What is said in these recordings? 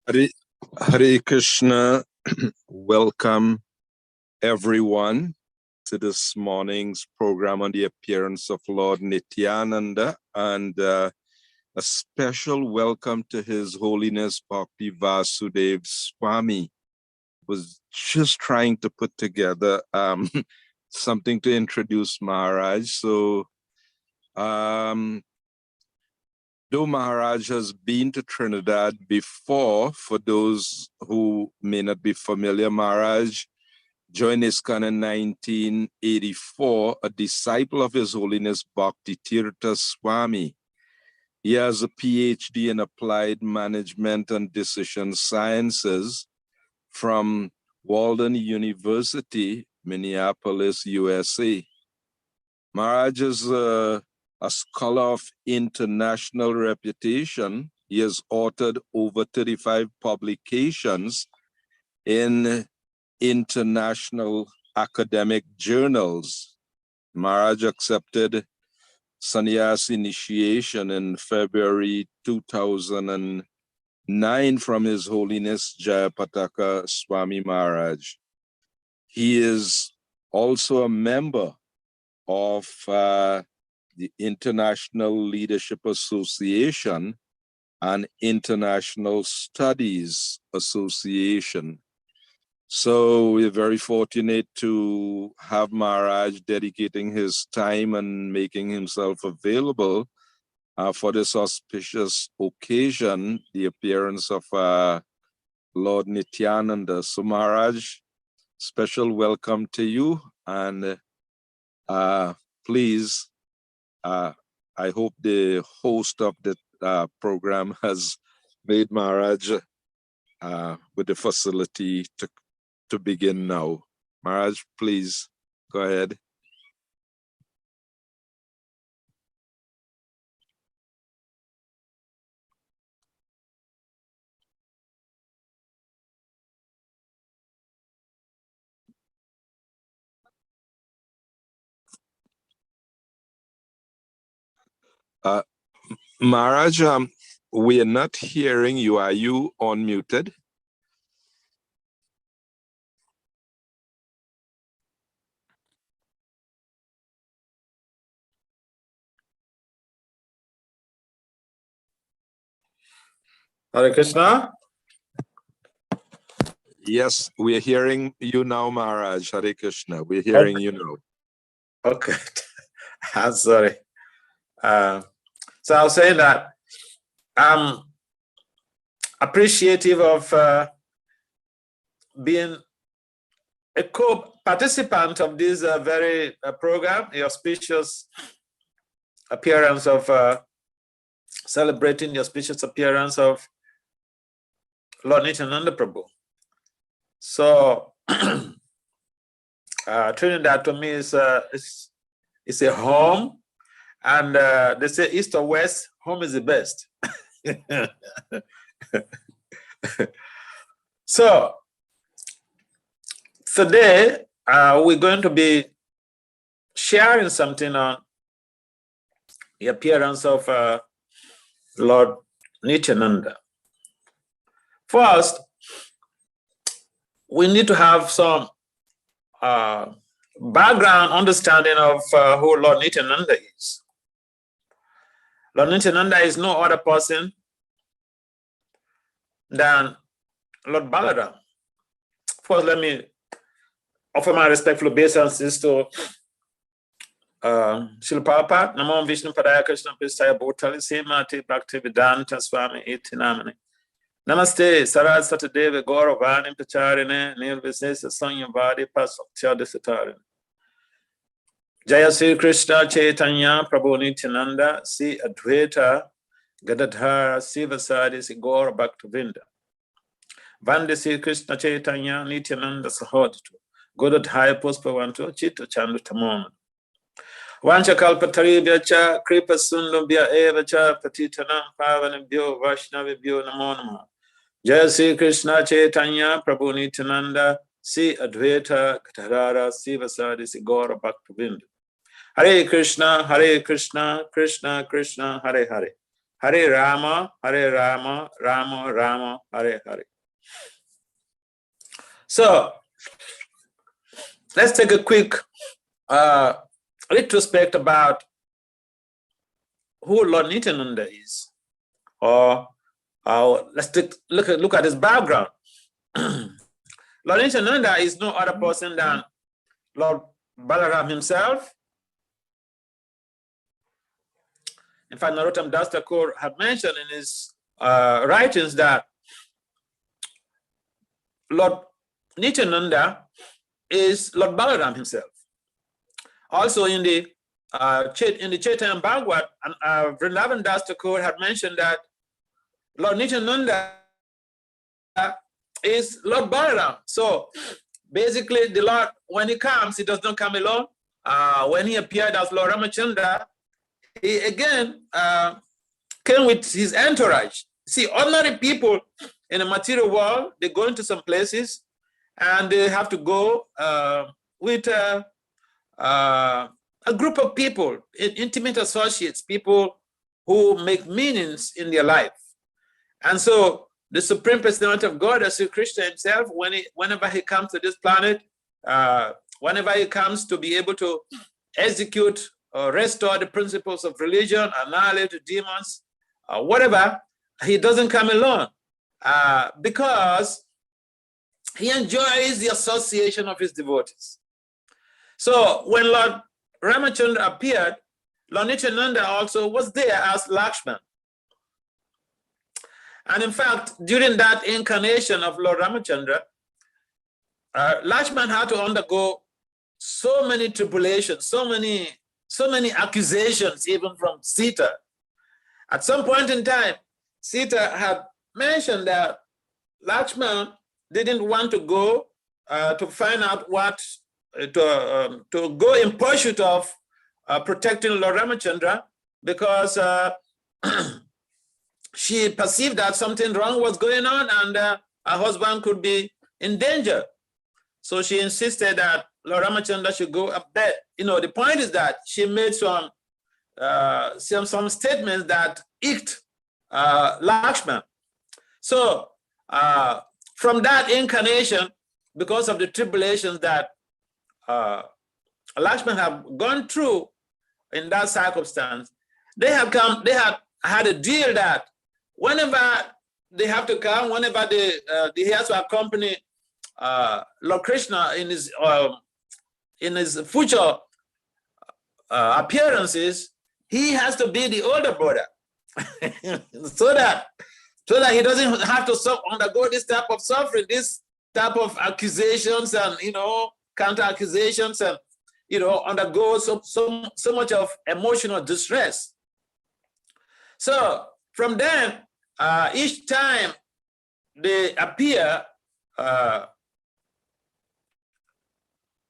Hare Krishna. Welcome everyone to this morning's program on the appearance of Lord Nityananda, and a special welcome to His Holiness Bhakti Vasudeva Swami. Was just trying to put together something to introduce Maharaj. So though Maharaj has been to Trinidad before, for those who may not be familiar, Maharaj joined ISKCON in 1984, a disciple of His Holiness Bhakti Tirtha Swami. He has a PhD in Applied Management and Decision Sciences from Walden University, Minneapolis, USA. Maharaj is a scholar of international reputation. He has authored over 35 publications in international academic journals. Maharaj accepted sannyas initiation in February 2009 from His Holiness Jayapataka Swami Maharaj. He is also a member of the International Leadership Association and International Studies Association. So we're very fortunate to have Maharaj dedicating his time and making himself available for this auspicious occasion, the appearance of Lord Nityananda. So Maharaj, special welcome to you, and please, I hope the host of the program has made Maharaj with the facility to begin now. Maharaj, please go ahead. Maharaj, we are not hearing you. Are you unmuted? Hare Krishna? Yes, we are hearing you now, Maharaj. Hare Krishna. We're hearing you now. Okay. I'm sorry. So I was saying that I'm appreciative of being a co-participant of this very program, the auspicious appearance of celebrating the auspicious appearance of Lord Nityananda Prabhu. So Trinidad to me is a home, and they say east or west, home is the best. So today we're going to be sharing something on the appearance of Lord Nityananda. First, we need to have some background understanding of who Lord Nityananda is. Lord Nityananda is no other person than Lord Balaram. First, let me offer my respectful obeisances to Srila Prabhupada. Namo Vishnu Padaya Krishna Pristaya Bhutali Semati Bhakti Vedanta Swami Iti Namani. Namaste Sarad Satadeva Gauravani Pacharine Nirvisesa Sanyavadi Pasaktya Desatarine. Jaya Sri Krishna Chaitanya Prabhu Nityananda Si Advaita Gadadhara Sivasadi Si Gaura Bhaktavinda. Vande Sri Krishna Chaitanya Nityananda Sahodatu Godadhaya Puspavantu Chitta Chandu Tamoma. Vancha Kalpataribhyacha Kripa Sundubhya Evacha Patitanam Pavanabhyo Vaishnavibhyo Namo Namah. Jaya Sri Krishna Chaitanya Prabhu Nityananda Si Advaita Gadadhara Sivasadi Si Gaura Bhaktavinda. Hare Krishna, Krishna Krishna, Hare Hare. Hare Rama, Rama Rama, Hare Hare. So let's take a quick retrospect about who Lord Nityananda is, or let's look at his background. Lord Nityananda is no other person than Lord Balaram himself. In fact, Narottam Das Thakur had mentioned in his writings that Lord Nityananda is Lord Balaram himself. Also in the Chaitanya Bhagavad, Vrindavan Das Thakur had mentioned that Lord Nityananda is Lord Balaram. So basically, the Lord, when he comes, he does not come alone. When he appeared as Lord Ramachandra, he again came with his entourage. See, ordinary people in the material world, they go into some places and they have to go with a group of people, intimate associates, people who make meanings in their life. And so the Supreme Personality of God, as Sri Krishna himself, whenever he comes to this planet, whenever he comes to be able to execute or restore the principles of religion, annihilate the demons, whatever, he doesn't come alone because he enjoys the association of his devotees. So when Lord Ramachandra appeared, Lord Nityananda also was there as Lakshman. And in fact, during that incarnation of Lord Ramachandra, Lakshman had to undergo so many tribulations, so many accusations, even from Sita. At some point in time, Sita had mentioned that Lakshman didn't want to go to find out what, to go in pursuit of protecting Lord Ramachandra, because she perceived that something wrong was going on and her husband could be in danger. So she insisted that Lord Ramachandra should go up there. The point is that she made some statements that icked Lakshman. So from that incarnation, because of the tribulations that Lakshman have gone through in that circumstance, they had had a deal that whenever they have to come, whenever he has to accompany Lord Krishna in his future appearances, he has to be the older brother, so that he doesn't have to undergo this type of suffering, this type of accusations and counter accusations, and undergo so much of emotional distress. So from then, each time they appear,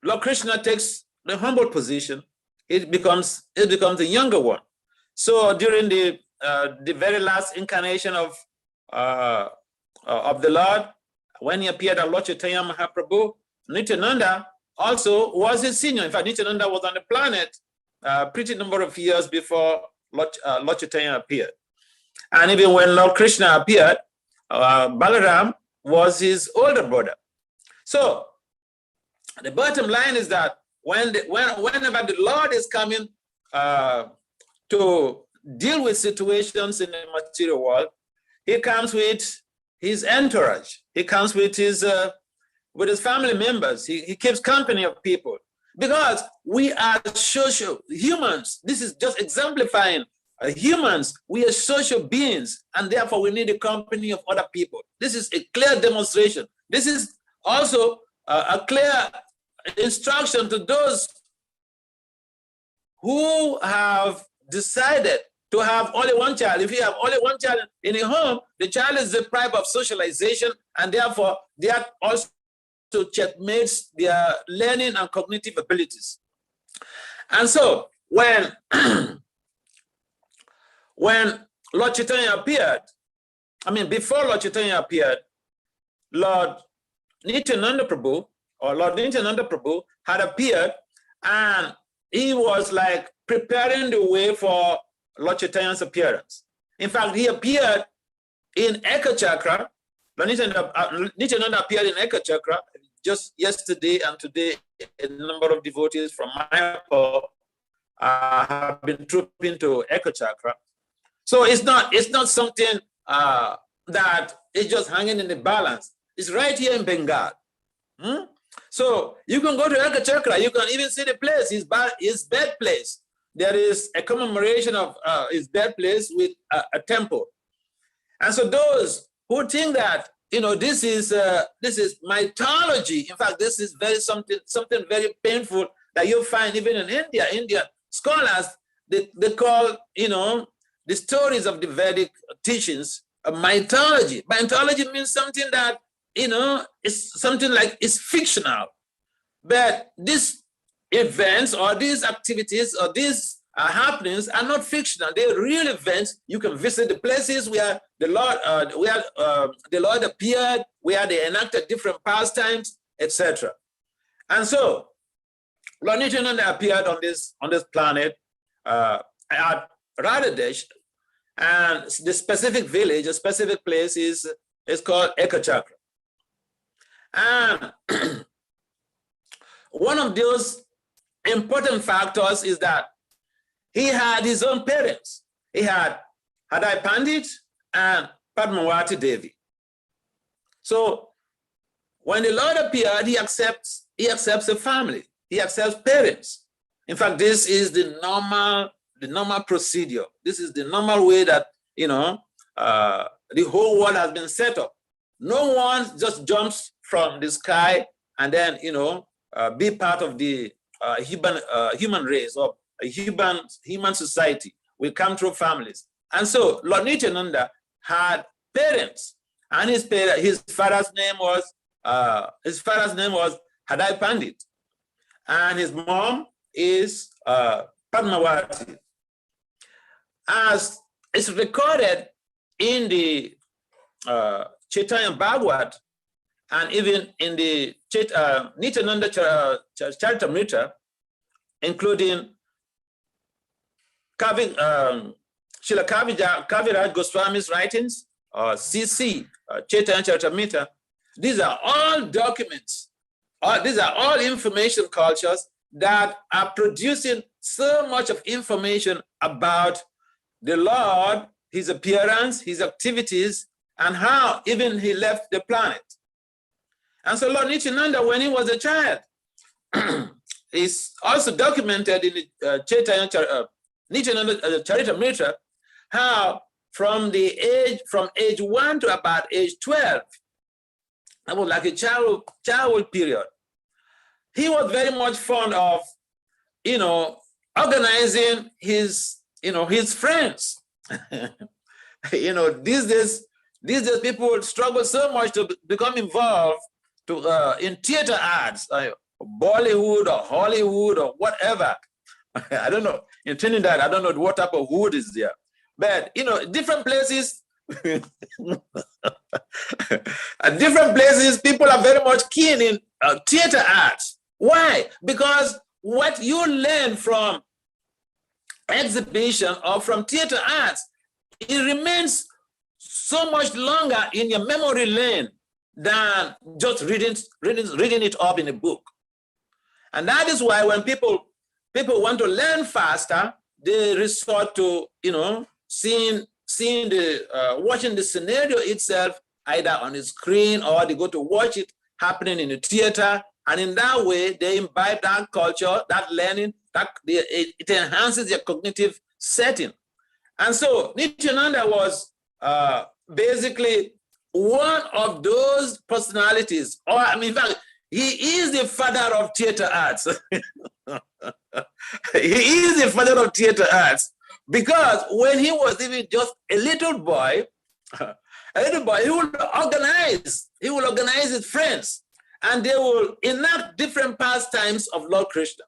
Lord Krishna takes the humble position. It becomes the younger one. So during the very last incarnation of the Lord, when he appeared at Lord Chaitanya Mahaprabhu, Nityananda also was his senior. In fact, Nityananda was on the planet pretty number of years before Lord Chaitanya appeared. And even when Lord Krishna appeared, Balaram was his older brother. So the bottom line is that whenever the Lord is coming to deal with situations in the material world, he comes with his entourage. He comes with his family members. He keeps company of people, because we are social humans. This is just exemplifying humans. We are social beings, and therefore we need the company of other people. This is a clear demonstration. This is also a clear instruction to those who have decided to have only one child. If you have only one child in a home, the child is deprived of socialization, and therefore they are also checkmates their learning and cognitive abilities. And so when Lord Chaitanya appeared, before Lord Chaitanya appeared, Lord Nityananda Prabhu had appeared, and he was like preparing the way for Lord Chaitanya's appearance. In fact, he appeared in Ekachakra. Nityananda appeared in Ekachakra just yesterday and today. A number of devotees from Mayapur have been trooping to Ekachakra. So it's not something that is just hanging in the balance. It's right here in Bengal. So you can go to Ekachakra. You can even see the place, his birthplace. There is a commemoration of his birthplace with a temple. And so those who think that this is mythology. In fact, this is something very painful that you find even in India. Indian scholars they call the stories of the Vedic teachings a mythology. Mythology means something that it's something like it's fictional. But these events or these activities or these happenings are not fictional. They're real events. You can visit the places where the Lord appeared, where they enacted different pastimes, etc. And so Lord Nityananda appeared on this planet at Radhadesh, and the specific village, a specific place is called Ekachakra. And one of those important factors is that he had his own parents. He had Hadai Pandit and Padmawati Devi. So when the Lord appeared, he accepts a family. He accepts parents. In fact, this is the normal procedure. This is the normal way that the whole world has been set up. No one just jumps from the sky and then be part of the human race or a human society. We come through families. And so Lord Nityananda had parents, and his father's name was Hadai Pandit, and his mom is Padmawati. As it's recorded in the Chaitanya Bhagavat and even in the Nityananda Charitamrita, including Srila Kaviraj Goswami's writings, CC, Chaitanya Charitamrita, these are all documents, these are all information cultures that are producing so much of information about the Lord, his appearance, his activities, and how even he left the planet. And so Lord Nityananda, when he was a child, is also documented in the Chaitanya Nityananda Charitamrita, how from age 1 to about age 12, that was like a childhood period, he was very much fond of, organizing his friends. These days people struggle so much to become involved in theater arts, Bollywood or Hollywood or whatever. I don't know. In Trinidad, I don't know what type of wood is there. But, different places, at different places, people are very much keen in theater arts. Why? Because what you learn from exhibition or from theater arts, it remains so much longer in your memory lane than just reading it up in a book. And that is why when people want to learn faster, they resort to watching the scenario itself either on the screen, or they go to watch it happening in the theater, and in that way they imbibe that culture, that learning, it enhances their cognitive setting. And so Nityananda was basically one of those personalities, or in fact, he is the father of theater arts. He is the father of theater arts, because when he was even just a little boy, he will organize his friends, and they will enact different pastimes of Lord Krishna.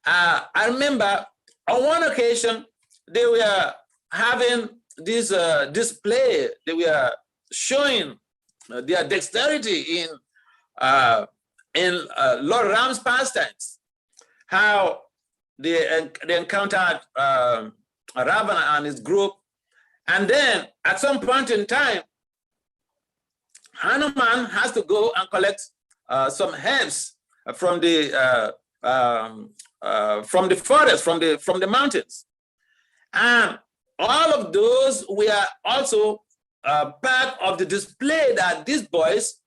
I remember on one occasion they were having this display. They were showing their dexterity in Lord Ram's pastimes, how they encountered Ravana and his group. And then at some point in time, Hanuman has to go and collect some herbs from the forest, from the mountains. And all of those were also part of the display that these boys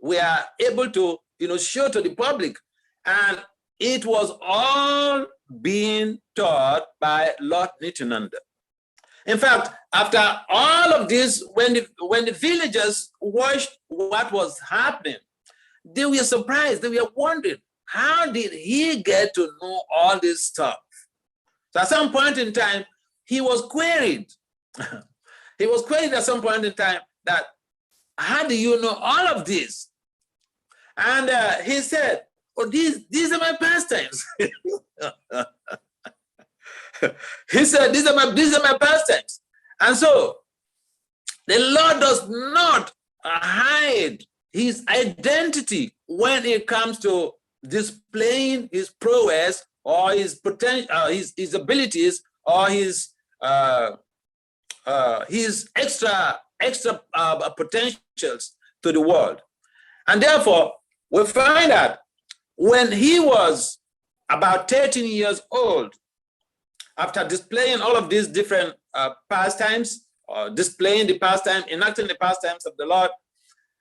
were able to, show to the public. And it was all being taught by Lord Nityananda. In fact, after all of this, when the villagers watched what was happening, they were surprised. They were wondering, how did he get to know all this stuff? So at some point in time, he was queried. He was queried at some point in time that, how do you know all of this? And he said, oh, these are my pastimes. He said, these are my pastimes. And so the Lord does not hide his identity when it comes to displaying his prowess or his potential, his abilities, or his extra potentials to the world. And therefore, we find that when he was about 13 years old, after displaying all of these different pastimes, or displaying the pastime, enacting the pastimes of the Lord,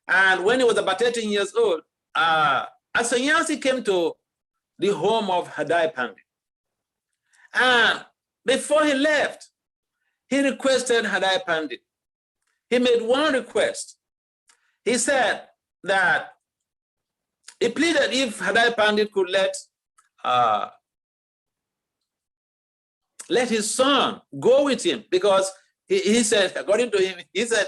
and when he was about 13 years old, a sannyasi came to the home of Hadai Pandit. And before he left, he requested Hadai Pandit. He made one request. He said that he pleaded if Hadai Pandit could let his son go with him, because he said, according to him, he said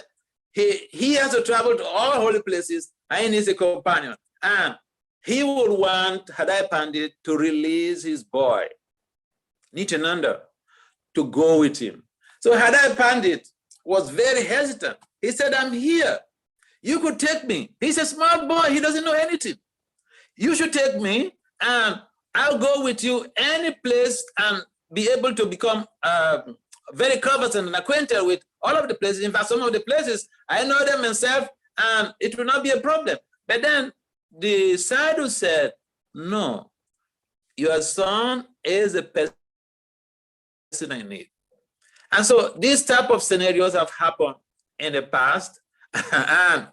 he has to travel to all holy places and he needs a companion. And he would want Hadai Pandit to release his boy, Nityananda, to go with him. So Hadai Pandit was very hesitant. He said, I'm here. You could take me. He's a smart boy. He doesn't know anything. You should take me and I'll go with you any place and be able to become very conversant and acquainted with all of the places. In fact, some of the places, I know them myself, and it will not be a problem. But then the sadhu said, no, your son is a person I need. And so these type of scenarios have happened in the past. And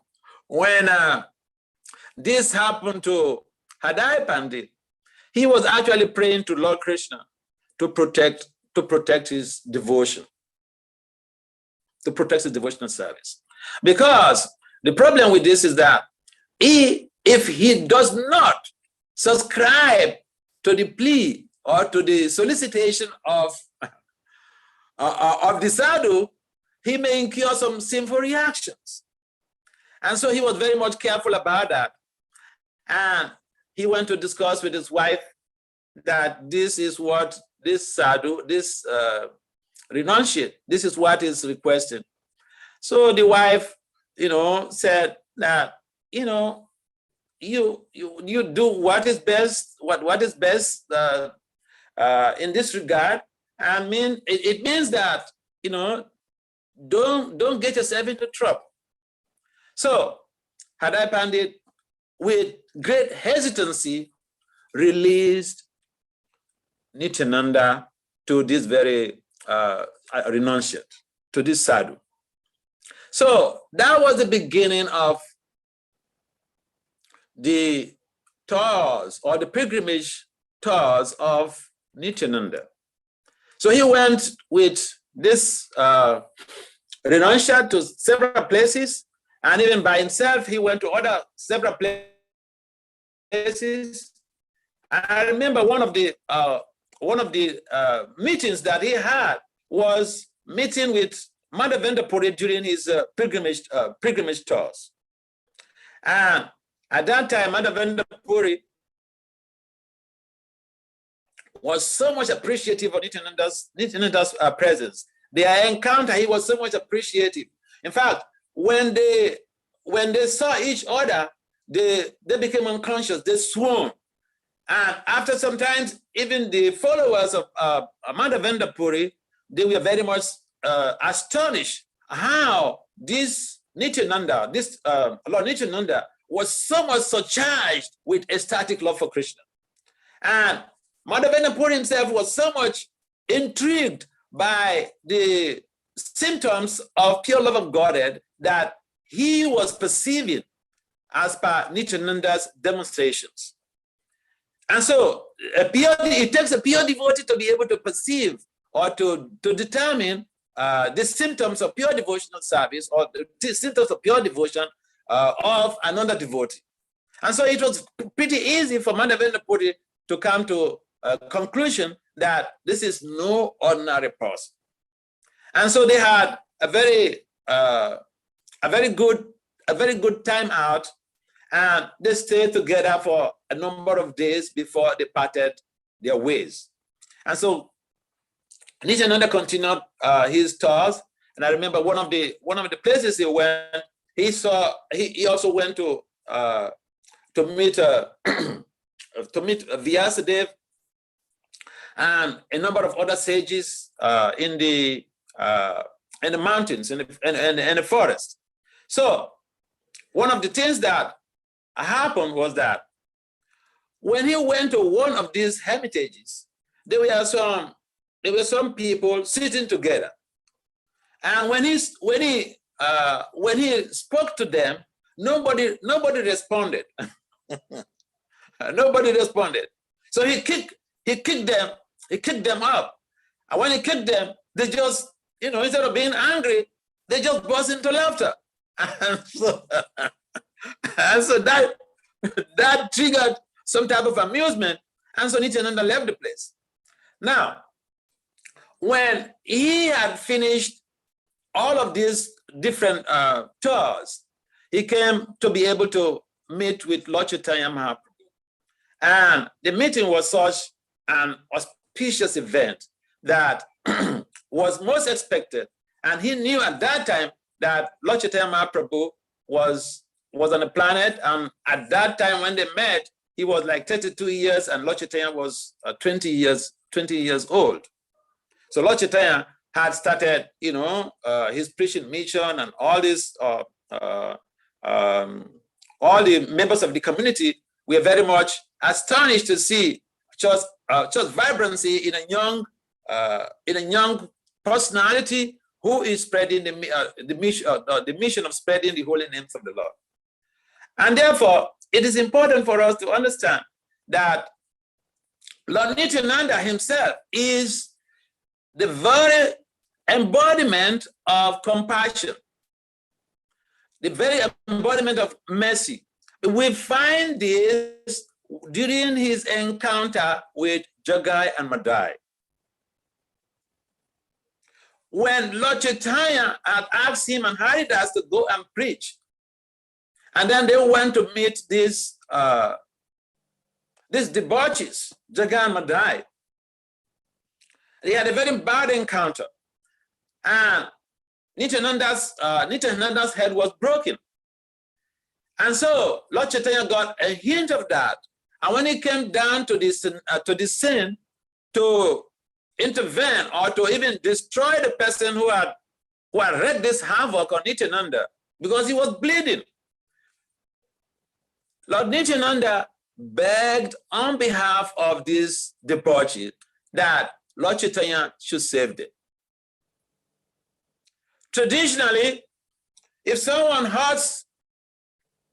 when this happened to Hadai Pandit, he was actually praying to Lord Krishna to protect his devotion, to protect his devotional service. Because the problem with this is that if he does not subscribe to the plea or to the solicitation of the sadhu, he may incur some sinful reactions. And so he was very much careful about that. And he went to discuss with his wife that this is what this sadhu, this renunciate, this is what is requested. So the wife, said that, you do what is best, what is best in this regard. I mean, it means that, don't get yourself into trouble. So Hadai Pandit, with great hesitancy, released Nityananda to this very renunciate, to this sadhu. So that was the beginning of the tours or the pilgrimage tours of Nityananda. So he went with this renunciate to several places, and even by himself, he went to several places. I remember one of the meetings that he had was meeting with Madhavendra Puri during his pilgrimage tours. And at that time, Madhavendra Puri was so much appreciative of Nityananda's presence. Their encounter, he was so much appreciative. In fact, when they saw each other, they became unconscious, they swooned. And after some time, even the followers of Madhavendra Puri they were very much astonished how this Nityananda, Lord Nityananda, was so much surcharged with ecstatic love for Krishna. And Madhavendra Puri himself was so much intrigued by the symptoms of pure love of Godhead that he was perceiving as per Nityananda's demonstrations. And so it takes a pure devotee to be able to perceive or to determine the symptoms of pure devotional service or the symptoms of pure devotion of another devotee. And so it was pretty easy for Madhavendra Puri to come to a conclusion that this is no ordinary person. And so they had a very good time out, and they stayed together for a number of days before they parted their ways. And so Nityananda continued his tours, and I remember one of the places he went. He also went to meet Vasudeva and a number of other sages in the mountains, in the forest. So one of the things that happened was that when he went to one of these hermitages, there were some people sitting together, and when he spoke to them, nobody responded. Nobody responded. So he kicked them up, and when he kicked them, they just, instead of being angry, they just burst into laughter. And so that triggered some type of amusement, and so Nityananda left the place. Now, when he had finished all of these different tours, he came to be able to meet with Lord Chaitanya Mahaprabhu. And the meeting was such an auspicious event that was most expected. And he knew at that time that Lord Chaitanya Mahaprabhu was on the planet. And at that time when they met, he was like 32 years and Lord Chaitanya was 20 years old. So Lord Chaitanya had started, his preaching mission, and all this, all the members of the community were very much astonished to see just vibrancy in a young personality who is spreading the mission of spreading the holy names of the Lord. And therefore, it is important for us to understand that Lord Nityananda himself is the very embodiment of compassion, the very embodiment of mercy. We find this during his encounter with Jagai and Madai. When Lord Chaitanya had asked him and Haridas to go and preach, and then they went to meet these debauchees, Jagai and Madai. They had a very bad encounter, and Nityananda's head was broken. And so Lord Chaitanya got a hint of that. And when he came down to the scene to intervene or to even destroy the person who had wreaked this havoc on Nityananda, because he was bleeding, Lord Nityananda begged on behalf of these debauchees that Lord Chaitanya should save them. Traditionally, if someone hurts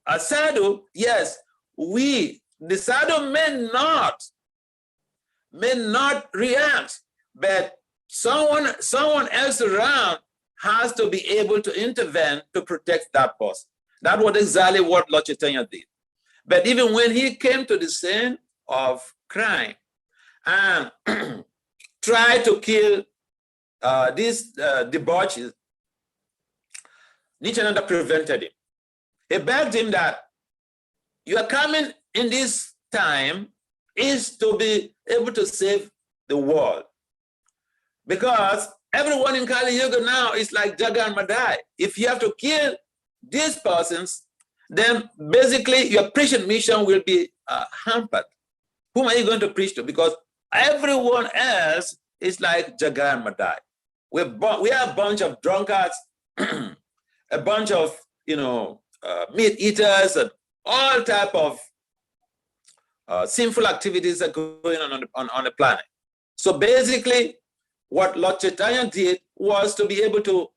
a sadhu, yes, the sadhu may not react, but someone else around has to be able to intervene to protect that person. That was exactly what Lord Chaitanya did. But even when he came to the scene of crime and tried to kill these debauchees, Nityananda prevented him. He begged him that you are coming in this time is to be able to save the world. Because everyone in Kali Yuga now is like Jagai and Madai. If you have to kill these persons, then basically your preaching mission will be hampered. Whom are you going to preach to? Because everyone else is like Jagai and Madai. we are a bunch of drunkards, a bunch of, meat eaters, and all type of sinful activities that are going on the planet. So basically, what Lord Chaitanya did was to be able to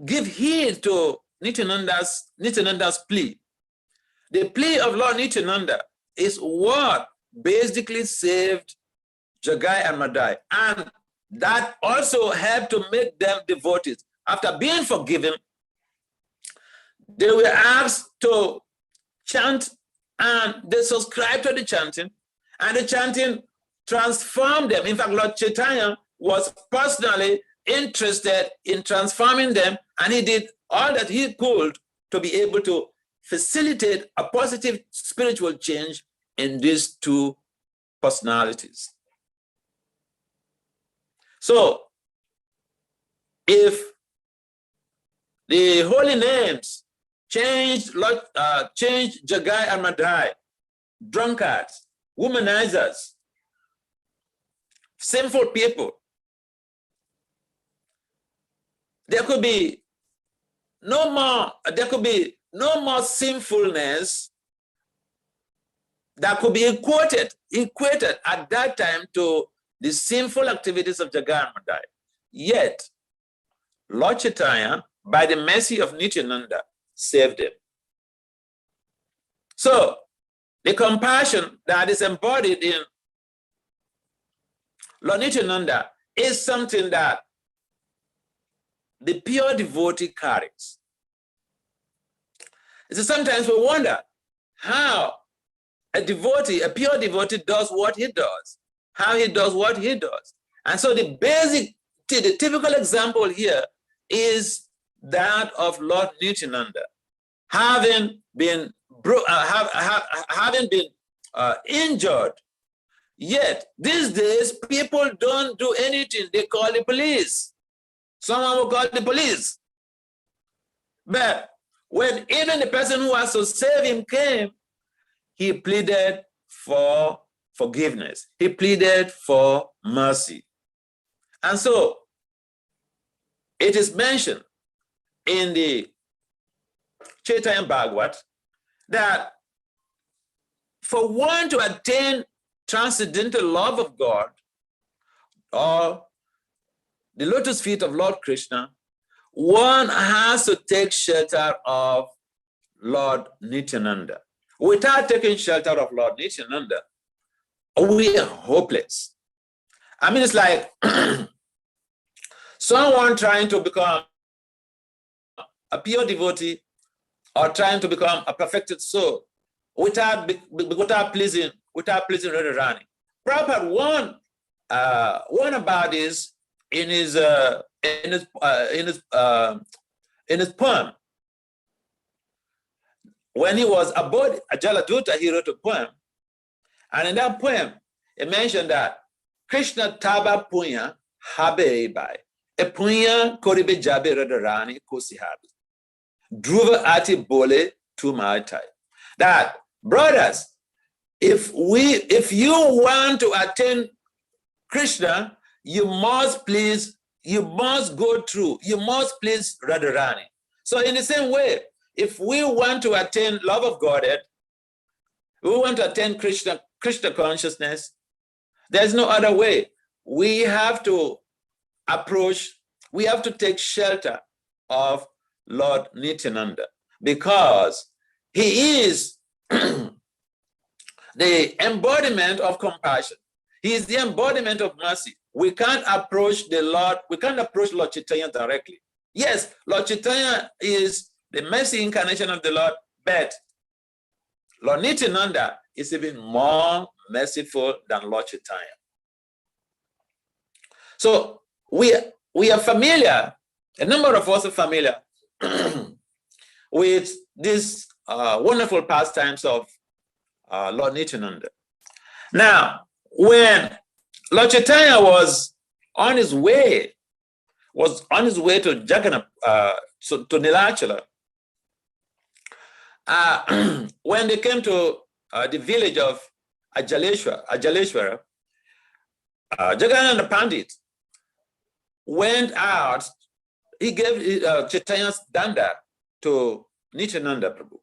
give heed to Nityananda's plea. The plea of Lord Nityananda is what basically saved Jagai and Madai, and that also helped to make them devotees. After being forgiven, they were asked to chant, and they subscribed to the chanting, and the chanting transformed them. In fact, Lord Chaitanya was personally interested in transforming them, and he did all that he could to be able to facilitate a positive spiritual change in these two personalities. So, if the holy names changed Jagai and Madai, drunkards, womanizers, sinful people, there could be no more sinfulness that could be equated at that time to the sinful activities of Jagai and Madai. Yet, Lord Chaitanya, by the mercy of Nityananda, saved him. So, the compassion that is embodied in Lord Nityananda is something that the pure devotee carries. So sometimes we wonder how a pure devotee does what he does, how he does what he does. And so the typical example here is that of Lord Nityananda, having been injured. Yet these days people don't do anything. They call the police. Someone will call the police. But when even the person who has to save him came, he pleaded for forgiveness. He pleaded for mercy. And so it is mentioned in the Chaitanya Bhagavat that for one to attain transcendental love of God or the lotus feet of Lord Krishna, one has to take shelter of Lord Nityananda. Without taking shelter of Lord Nityananda, we are hopeless. I mean, it's like someone trying to become a pure devotee or trying to become a perfected soul without pleasing Radharani. Prabhupada warned about this in his poem. When he was aboard Jaladuta, he wrote a poem, and in that poem, he mentioned that Krishna taba punya habe bai, e punya koribe jabe Radharani kosihabi, druva ati bole tu maitai. That brothers, if you want to attain Krishna, you must please Radharani. So in the same way, if we want to attain love of Godhead, we want to attain Krishna consciousness, there's no other way. We have to take shelter of Lord Nityananda, because he is the embodiment of compassion. He is the embodiment of mercy. We can't approach Lord Chaitanya directly. Yes, Lord Chaitanya is the mercy incarnation of the Lord, but Lord Nityananda is even more merciful than Lord Chaitanya. So we are familiar, a number of us are familiar with these wonderful pastimes of Lord Nityananda. Now, when Lord Chaitanya was on his way to Jagannath, to Nilachala, when they came to the village of Ajaleshwara, Jagannatha Pandit went out, he gave Chaitanya's danda to Nityananda Prabhu.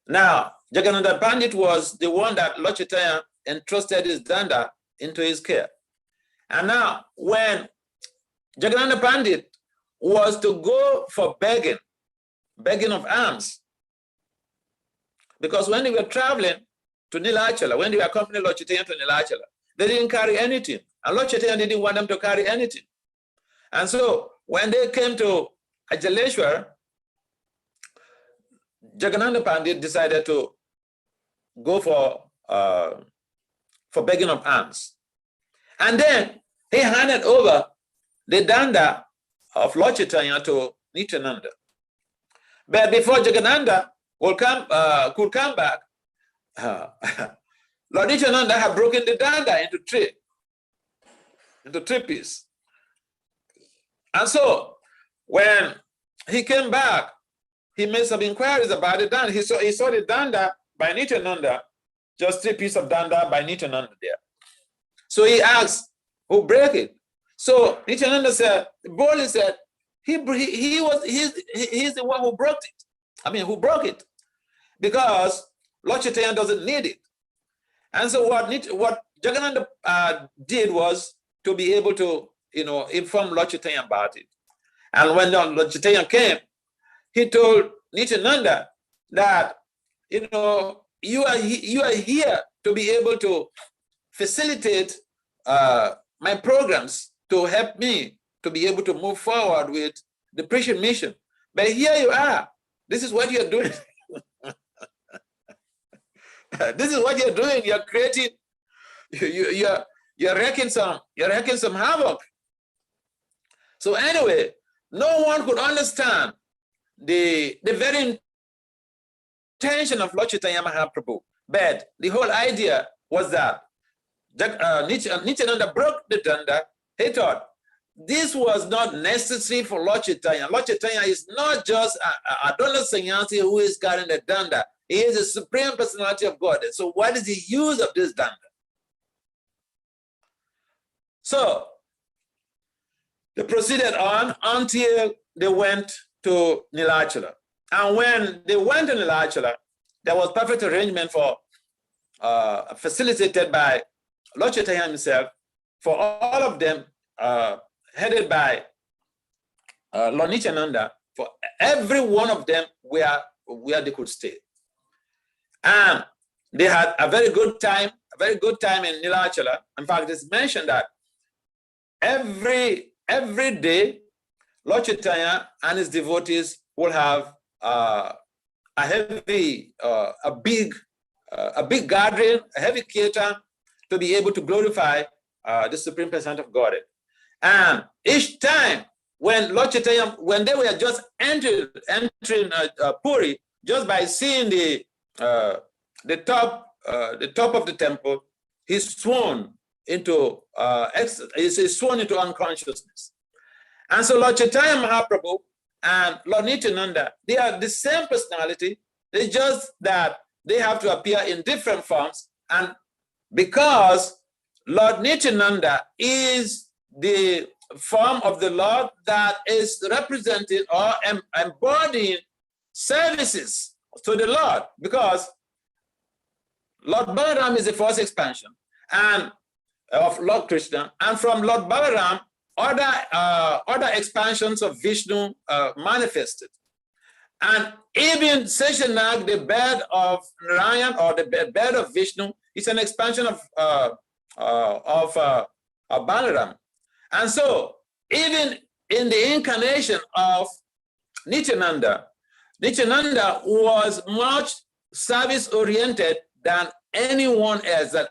Now, Jagannatha Pandit was the one that Lord Chaitanya entrusted his danda into his care. And now, when Jagannatha Pandit was to go for begging of alms, because when they were traveling to Nilachala, when they were accompanying Lord Chaitanya to Nilachala, they didn't carry anything. And Lord Chaitanya didn't want them to carry anything. And so when they came to Ajaleshwar, Jagannatha Pandit decided to go for begging of alms. And then he handed over the danda of Lord Chaitanya to Nityananda. But before Jagannatha could come back, Lord Nityananda had broken the danda into three pieces. And so when he came back, he made some inquiries about the danda. He saw the danda by Nityananda, just 3 pieces of danda by Nityananda there. So he asked, who broke it? So Nityananda said, boldly said, he's the one who broke it. Who broke it? Because Lord Chaitanya doesn't need it. And so what Jagannatha did was to be able to, inform Lord Chaitanya about it. And when Lord Chaitanya came, he told Nityananda that, you are here to be able to facilitate my programs to help me to be able to move forward with the preaching mission. But here you are. This is what you're doing. This is what you're doing. You're creating. You're wrecking some havoc. So anyway, no one could understand the very intention of Lord Chaitanya Mahaprabhu. But the whole idea was that Nityananda broke the danda. He thought this was not necessary for Lord Chaitanya. Lord Chaitanya is not just a Adonai Sannyasi who is carrying the danda. He is the Supreme Personality of God. So what is the use of this danda? So they proceeded on until they went to Nilachala. And when they went to Nilachala, there was perfect arrangement for facilitated by Lord Chaitanya himself for all of them, headed by Lord Nityananda, for every one of them where they could stay. And they had a very good time in Nilachala. In fact, it's mentioned that every day, Lord Chaitanya and his devotees will have a big gathering, a heavy kirtan to be able to glorify the Supreme Personality of Godhead. And each time when Lord Chaitanya, when they were just entering Puri, just by seeing the top of the temple, he's sworn into unconsciousness. And so Lord Chaitanya Mahaprabhu and Lord Nityananda, they are the same personality. It's just that they have to appear in different forms. And because Lord Nityananda is the form of the Lord that is representing or embodying services to the Lord, because Lord Balaram is the first expansion and of Lord Krishna, and from Lord Balaram, other expansions of Vishnu manifested. And even Seshanag, the bed of Narayan or the bed of Vishnu, is an expansion of Balaram. And so, even in the incarnation of Nityananda, Nityananda was much service-oriented than anyone else, than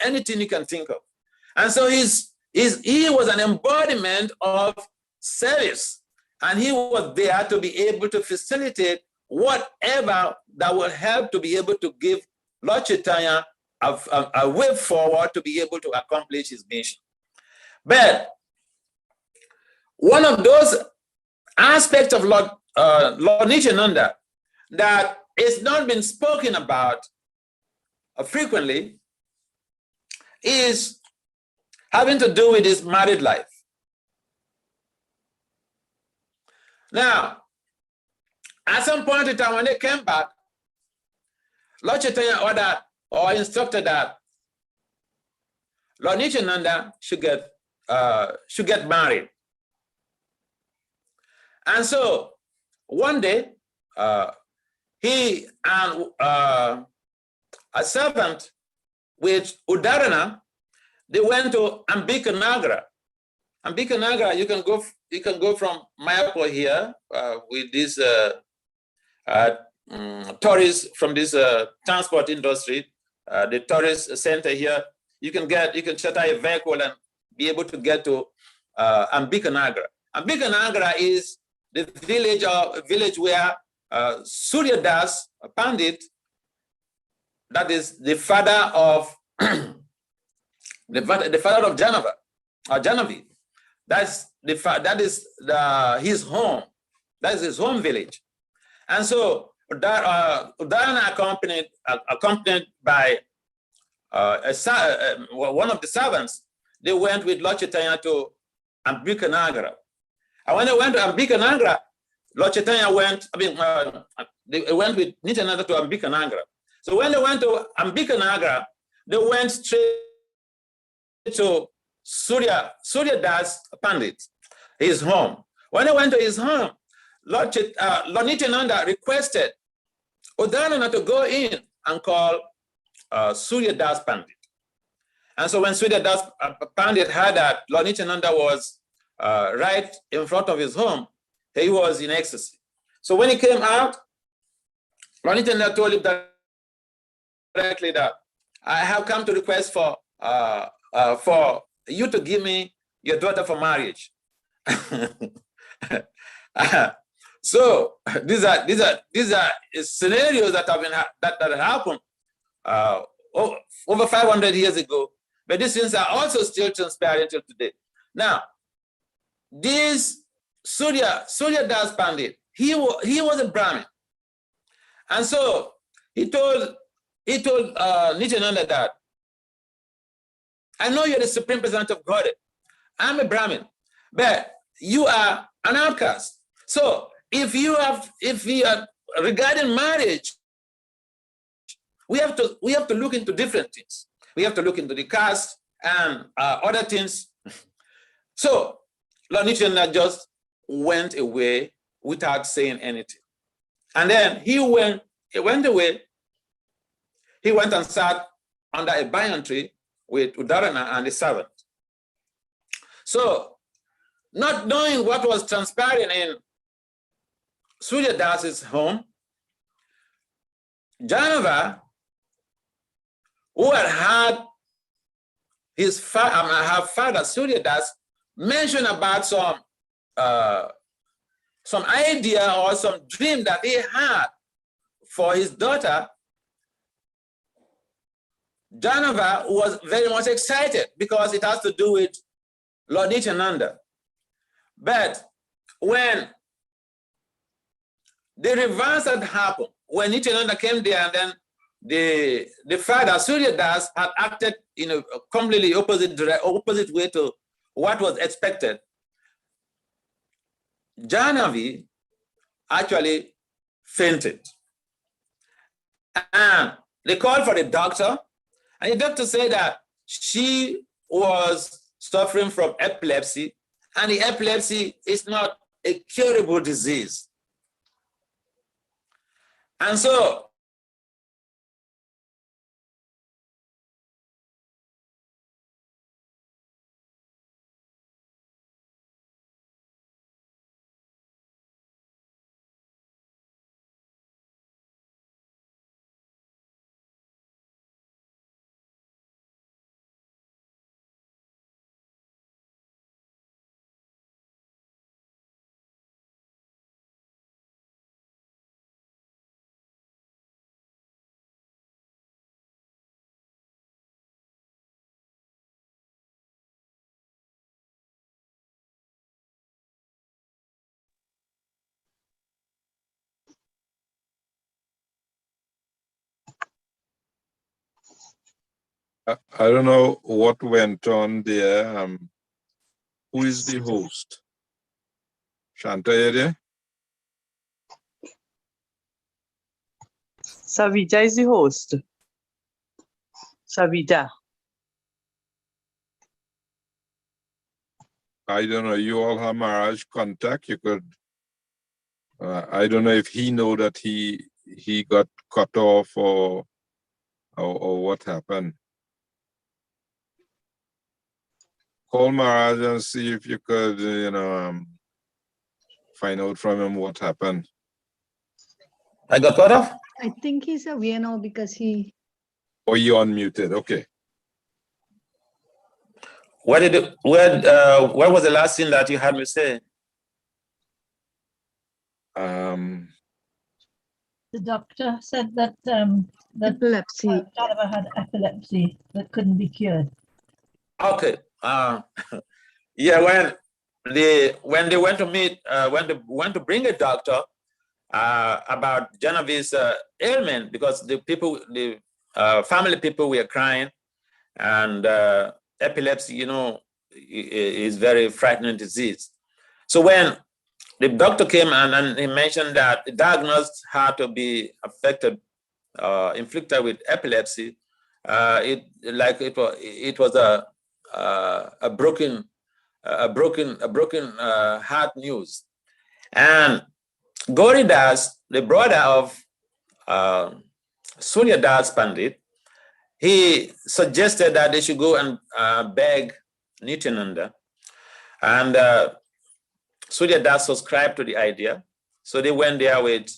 anything you can think of. And so he was an embodiment of service, and he was there to be able to facilitate whatever that will help to be able to give Lord Chaitanya a way forward to be able to accomplish his mission. But one of those aspects of Lord Nityananda that is not been spoken about frequently is having to do with his married life. Now, at some point in time when they came back, Lord Chaitanya ordered or instructed that Lord Nityananda should get married. And so one day, he and a servant with Udarana, they went to Ambikanagra. Ambikanagra, you can go from Mayapur here with this tourists from this transport industry, the tourist center here. You can charter a vehicle and be able to get to Ambikanagra. Ambikanagra is the village where Surya Das Pandit, that is the father of the father of Janavi. That is his home. That is his home village. And so Udayana accompanied by one of the servants, they went with Lord Chaitanya to Ambikanagra. And when they went to Ambikanagra, Lord Chaitanya they went with Nityananda to Ambikanagra. So when they went to Ambikanagra, they went straight to Surya Das Pandit, his home. When they went to his home, Lord Nityananda requested Udayana to go in and call Surya Das Pandit. And so when Surya Das Pandit heard that Lord Nityananda was right in front of his home, he was in ecstasy. So when he came out, Lord Nityananda told him directly that I have come to request for you to give me your daughter for marriage. So these are scenarios that have happened over 500 years ago, but these things are also still transparent till today. Now, this Surya Das Pandit, he was a Brahmin, and so he told Nityananda that I know you're the supreme representative of God. I'm a Brahmin, but you are an outcast. So if we are regarding marriage, we have to look into different things. We have to look into the caste and other things. So Lord Nityananda just went away without saying anything. And then he went away. He went and sat under a banyan tree with Udarana and the servant. So, not knowing what was transpiring in Surya Das's home, Janava, who had her father Surya Das mention about some idea or some dream that he had for his daughter, Janava was very much excited because it has to do with Lord Nityananda. But when the reverse had happened, when Nityananda came there and then the father, Surya Das, had acted in a completely opposite way to what was expected, Janavi actually fainted. And they called for the doctor, and the doctor said that she was suffering from epilepsy, and the epilepsy is not a curable disease. And so I don't know what went on there. Who is the host? Shanta, you there? Savita is the host. Savita. I don't know. You all have Maharaj contact. You could. I don't know if he know that he got cut off or what happened. Call Maharaj and see if you could, find out from him what happened. I got cut off? I think he's away now because he. Oh, you unmuted. Okay. Where was the last thing that you had me say? The doctor said that Epilepsy. Jonathan had epilepsy that couldn't be cured. Okay. Yeah, when they went to meet, when they went to bring a doctor about Genevieve's ailment, because the family people were crying, and epilepsy, is very frightening disease. So when the doctor came and he mentioned that the diagnosed had to be affected, inflicted with epilepsy, it was a broken heart news. And Gauri Das, the brother of Surya Das Pandit, he suggested that they should go and beg Nityananda. And Surya Das subscribed to the idea. So they went there with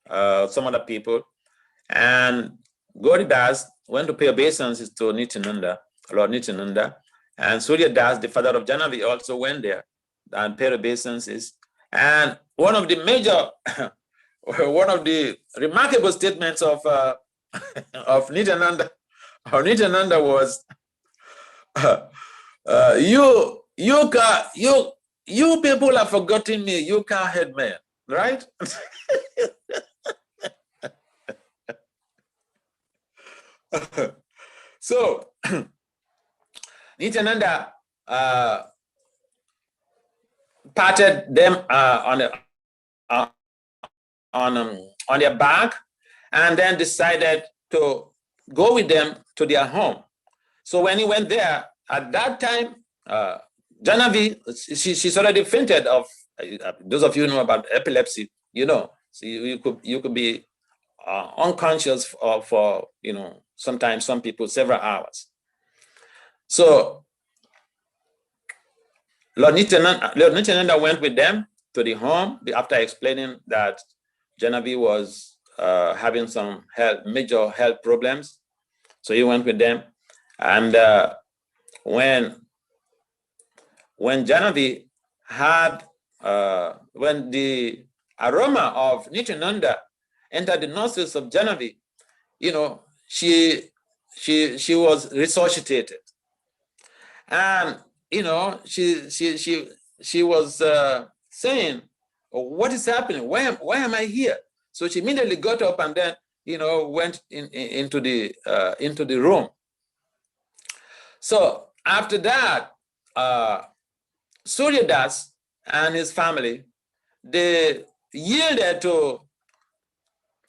some other people. And Gauri Das went to pay obeisances to Nityananda, Lord Nityananda. And Surya Das, the father of Janavi, also went there and paid obeisances. And one of the remarkable statements of Nityananda, was, you people have forgotten me, you can't head man, right? So Nityananda patted them on their back, and then decided to go with them to their home. So when he went there, at that time, Janavi, she's already fainted of. Those of you who know about epilepsy, so you could be unconscious for sometimes some people several hours. So Lord Nityananda went with them to the home after explaining that Janavi was having some major health problems. So he went with them, and when Janavi had when the aroma of Nityananda entered the nostrils of Janavi, she was resuscitated, and she was saying, "What is happening? Why am I here?" So she immediately got up and then went into the room. So after that, Surya Das and his family, they yielded to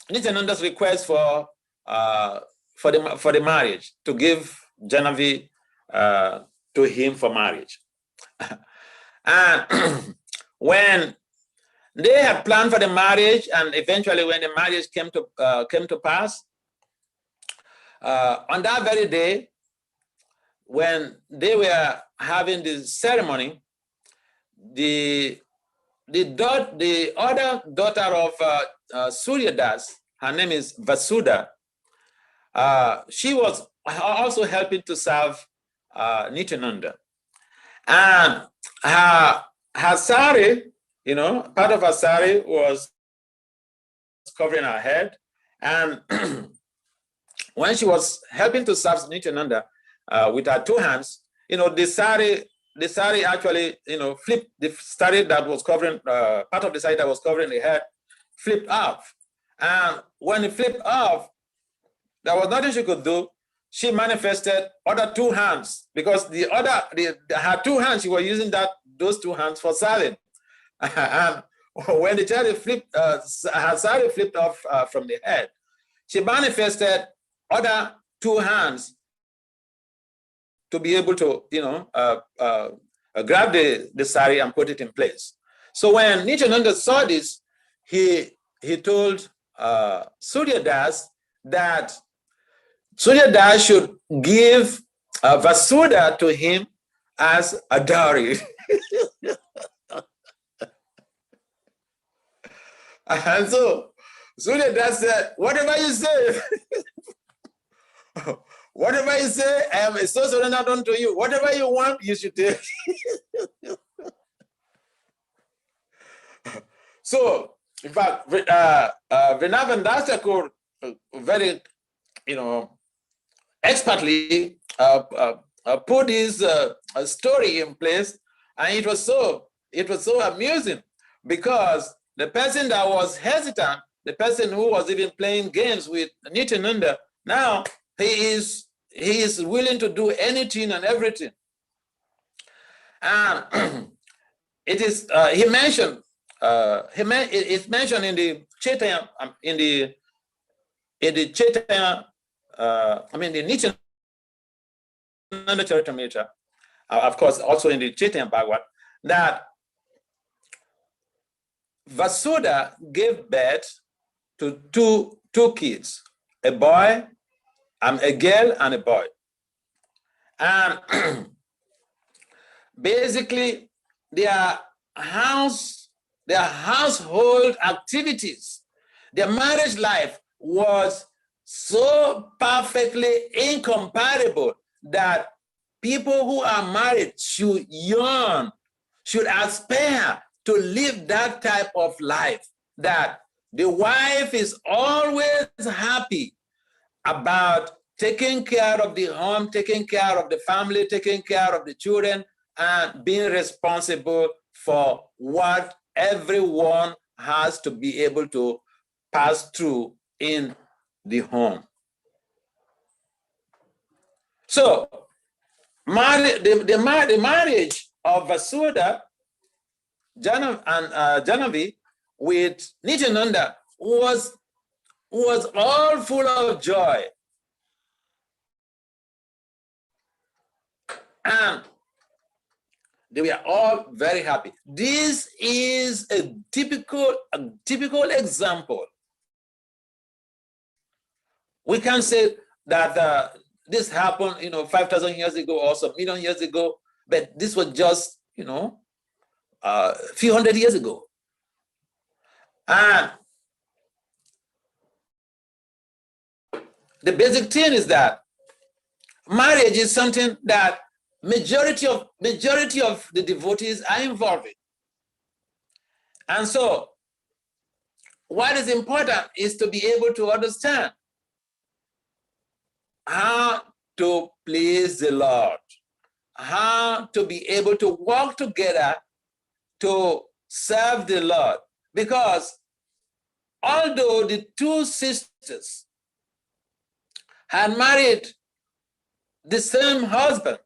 Nityananda's request for the marriage, to give Janavi to him for marriage. And when they had planned for the marriage, and eventually when the marriage came to pass, on that very day, when they were having the ceremony, the other daughter of Surya Das, her name is Vasudeva, she was also helping to serve Nityananda. And her sari, part of her sari was covering her head. And when she was helping to serve Nityananda with her two hands, the sari actually, flipped. The sari that was covering, part of the sari that was covering the head flipped off. And when it flipped off, there was nothing she could do. She manifested other two hands, because her two hands, she was using those two hands for selling. And when the sari flipped, her sari flipped off from the head, she manifested other two hands to be able to, grab the sari and put it in place. So when Nityananda saw this, he told Surya Das that Surya Das should give Vasudha to him as a dowry. And so Surya Das said, whatever you say, whatever you say, I am so surrendered unto you. Whatever you want, you should take. So, in fact, Vrindavan Das Thakur very, expertly put his story in place, and it was so amusing, because the person that was hesitant, the person who was even playing games with Nityananda, now he is willing to do anything and everything. And it is he mentioned it's mentioned in the Chaitanya the Chaitanya the Nityananda Charitamrita, of course also in the Chaitanya Bhagavat, that Vasudha gave birth to two kids, a boy, a girl and a boy. And basically their household activities, their marriage life was so perfectly incompatible that people who are married should yearn, should aspire to live that type of life, that the wife is always happy about taking care of the home, taking care of the family, taking care of the children, and being responsible for what everyone has to be able to pass through in the home. So, the marriage of Vasudha and Janavi with Nityananda was all full of joy. And they were all very happy. This is a typical example. We can say that this happened, 5,000 years ago or some million years ago, but this was just, a few hundred years ago. And the basic thing is that marriage is something that majority of the devotees are involved in. And so what is important is to be able to understand how to please the Lord, how to be able to work together to serve the Lord. Because although the two sisters had married the same husband,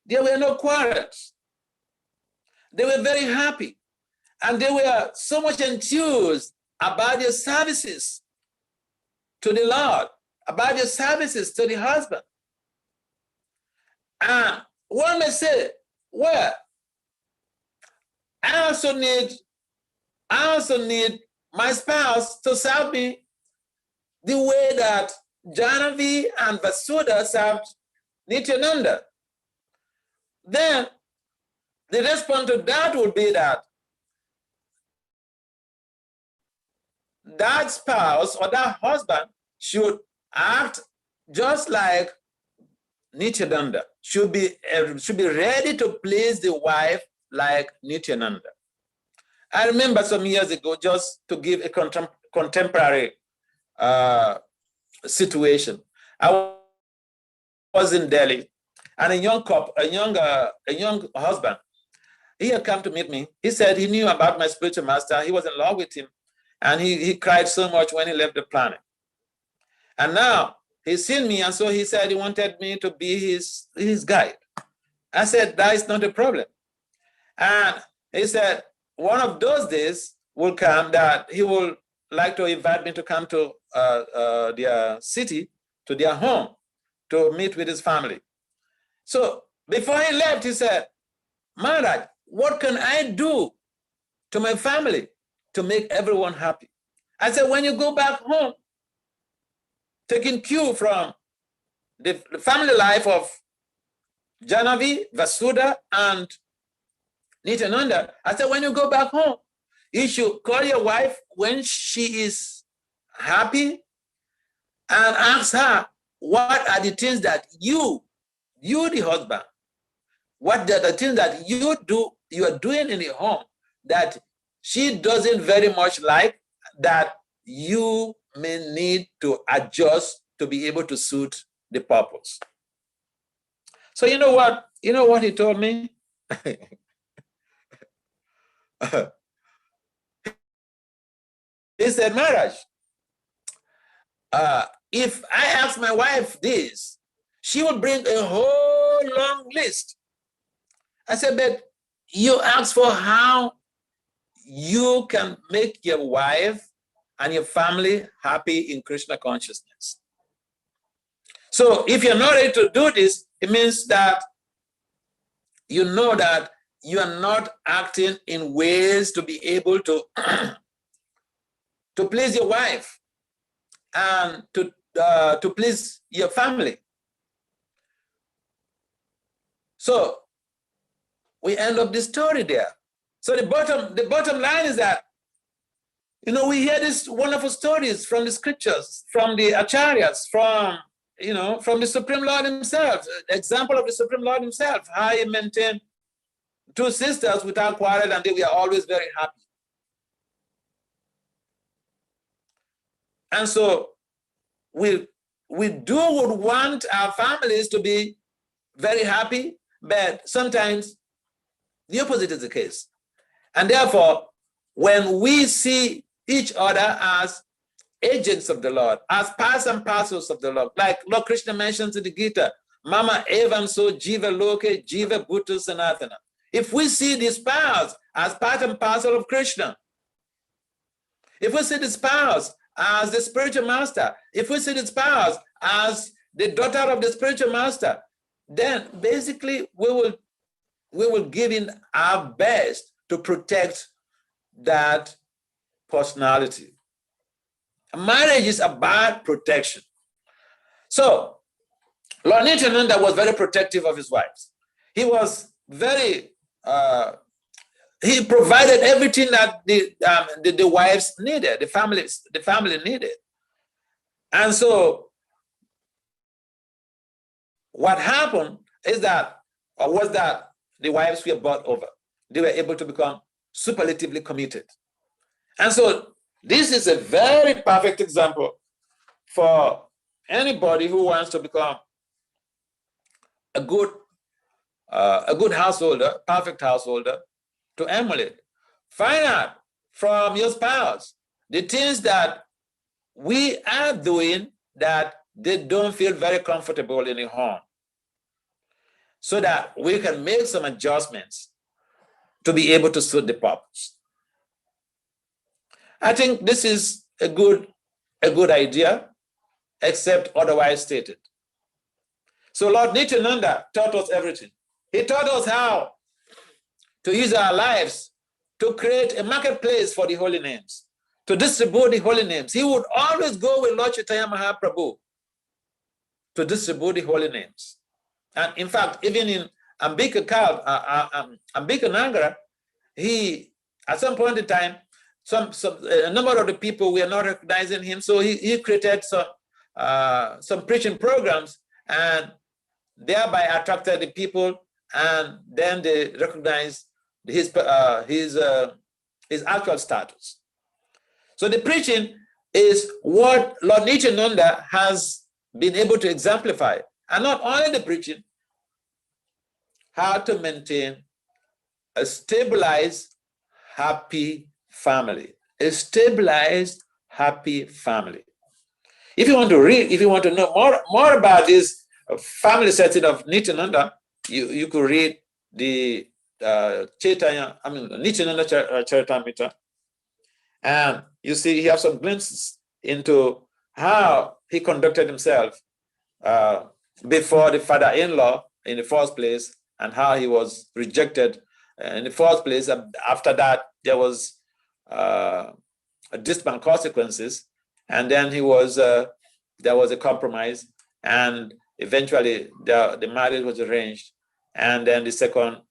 there were no quarrels. They were very happy, and they were so much enthused about their services to the Lord, about their services to the husband. And one may say, well, I also need my spouse to serve me the way that Janavi and Vasudha served Nityananda. Then the response to that would be that that spouse or that husband should act just like Nityananda, should be ready to please the wife like Nityananda. I remember some years ago, just to give a contemporary situation, I was in Delhi, and a young husband, he had come to meet me. He said he knew about my spiritual master. He was in love with him, and he cried so much when he left the planet. And now he's seen me, and so he said he wanted me to be his guide. I said, that is not a problem. And he said, one of those days will come that he will like to invite me to come to their city, to their home, to meet with his family. So before he left, he said, Maharaj, what can I do to my family to make everyone happy? I said, when you go back home, taking cue from the family life of Janavi, Vasudha, and Nityananda, I said, when you go back home, you should call your wife when she is happy and ask her, what are the things that you the husband, what are the things that you are doing in the home that she doesn't very much like, that you may need to adjust to be able to suit the purpose. So you know what he told me? He said, Maharaj, if I ask my wife this, she will bring a whole long list. I said, but you ask for how you can make your wife and your family happy in Krishna consciousness. So if you're not ready to do this, it means that you know that you are not acting in ways to be able to, to please your wife and to please your family. So we end up this story there. So the bottom line is that, we hear these wonderful stories from the scriptures, from the acharyas, from the Supreme Lord himself, example of the Supreme Lord himself, how he maintained two sisters without quarrel, and they were always very happy. And so we would want our families to be very happy, but sometimes the opposite is the case. And therefore, when we see each other as agents of the Lord, as parts and parcels of the Lord, like Lord Krishna mentions in the Gita, Mama evam so jiva loke jiva bhuta sanatana. If we see the spouse as part and parcel of Krishna, if we see the spouse as the spiritual master, if we see the spouse as the daughter of the spiritual master, then basically we will give in our best to protect that personality. Marriage is about protection. So Lord Nityananda was very protective of his wives. He was very, he provided everything that the wives needed, the family needed. And so what happened is that, was that the wives were bought over. They were able to become superlatively committed. And so this is a very perfect example for anybody who wants to become a good householder, perfect householder, to emulate. Find out from your spouse the things that we are doing that they don't feel very comfortable in the home, so that we can make some adjustments to be able to suit the purpose. I think this is a good idea, except otherwise stated. So Lord Nityananda taught us everything. He taught us how to use our lives to create a marketplace for the holy names, to distribute the holy names. He would always go with Lord Chaitanya Mahaprabhu to distribute the holy names. And in fact, even in Ambika Nagara, he, at some point in time, a number of the people were not recognizing him, so he created some preaching programs, and thereby attracted the people, and then they recognized his actual status. So the preaching is what Lord Nityananda has been able to exemplify, and not only the preaching, how to maintain a stabilized, happy family, a stabilized, happy family. If you want to read, if you want to know more about this family setting of Nityananda, you could read the Nityananda Charitamrita. And you see, he has some glimpses into how he conducted himself before the father-in-law in the first place, and how he was rejected in the first place. After that, there was distant consequences, and then there was a compromise, and eventually the marriage was arranged. And then the second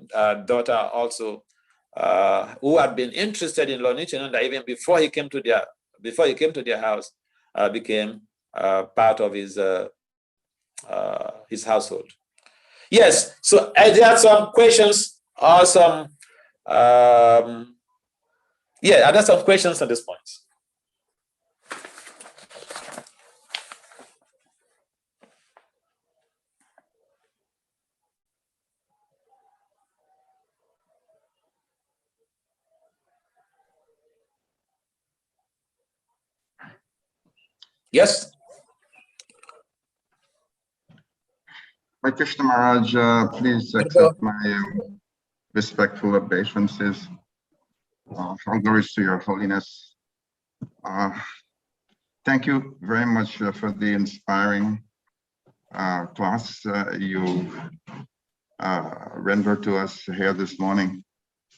daughter also, who had been interested in Lord Nityananda even before he came to their house, became part of his household. Yes, so there are some questions or some are there some questions at this point? Yes. Hare Krishna Maharaj, please accept my respectful obeisances. All glories to your holiness. Thank you very much for the inspiring class you rendered to us here this morning.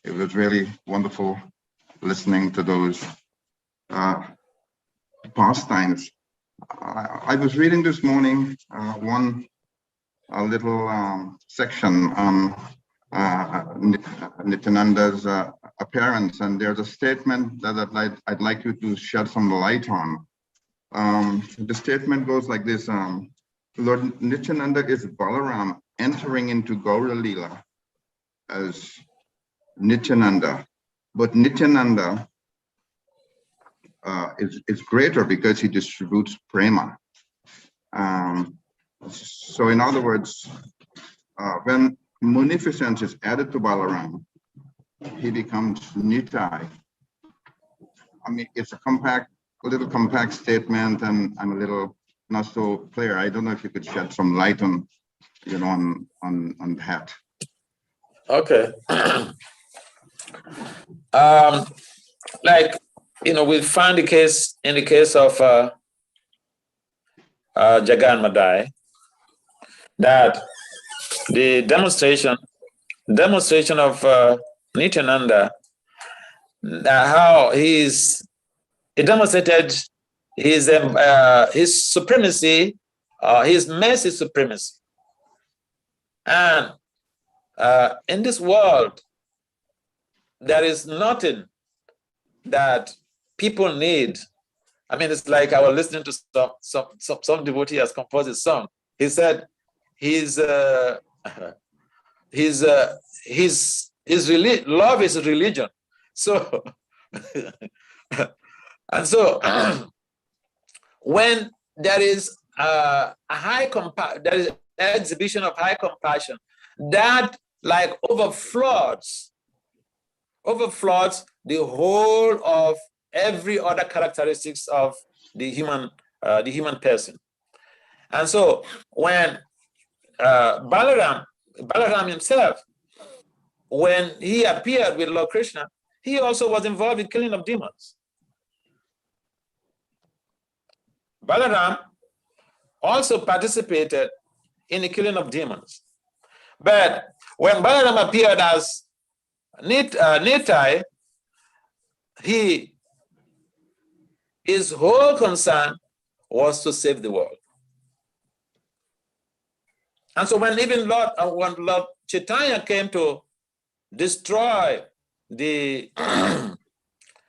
It was really wonderful listening to those pastimes. I was reading this morning a little section on Nityananda's appearance, and there's a statement that I'd like you to shed some light on. The statement goes like this: Lord Nityananda is Balaram entering into Gaura Leela as Nityananda, but Nityananda is greater because he distributes prema. So in other words, when munificence is added to Balaram, he becomes Nitai. I mean, it's a little compact statement, and I'm a little not so clear. I don't know if you could shed some light on, on that. Okay. We find the case in the case of Jagan Madai, that the demonstration of Nityananda, how he demonstrated his supremacy, his mercy supremacy, and in this world there is nothing that people need. I mean, it's like I was listening to some devotee has composed a song. He said love is religion. So and so when there is there is exhibition of high compassion that like overflows the whole of every other characteristics of the human person. And so when Balaram himself, when he appeared with Lord Krishna, he also was involved in killing of demons. Balaram also participated in the killing of demons. But when Balaram appeared as Nitai, his whole concern was to save the world. And so when Lord Chaitanya came to destroy the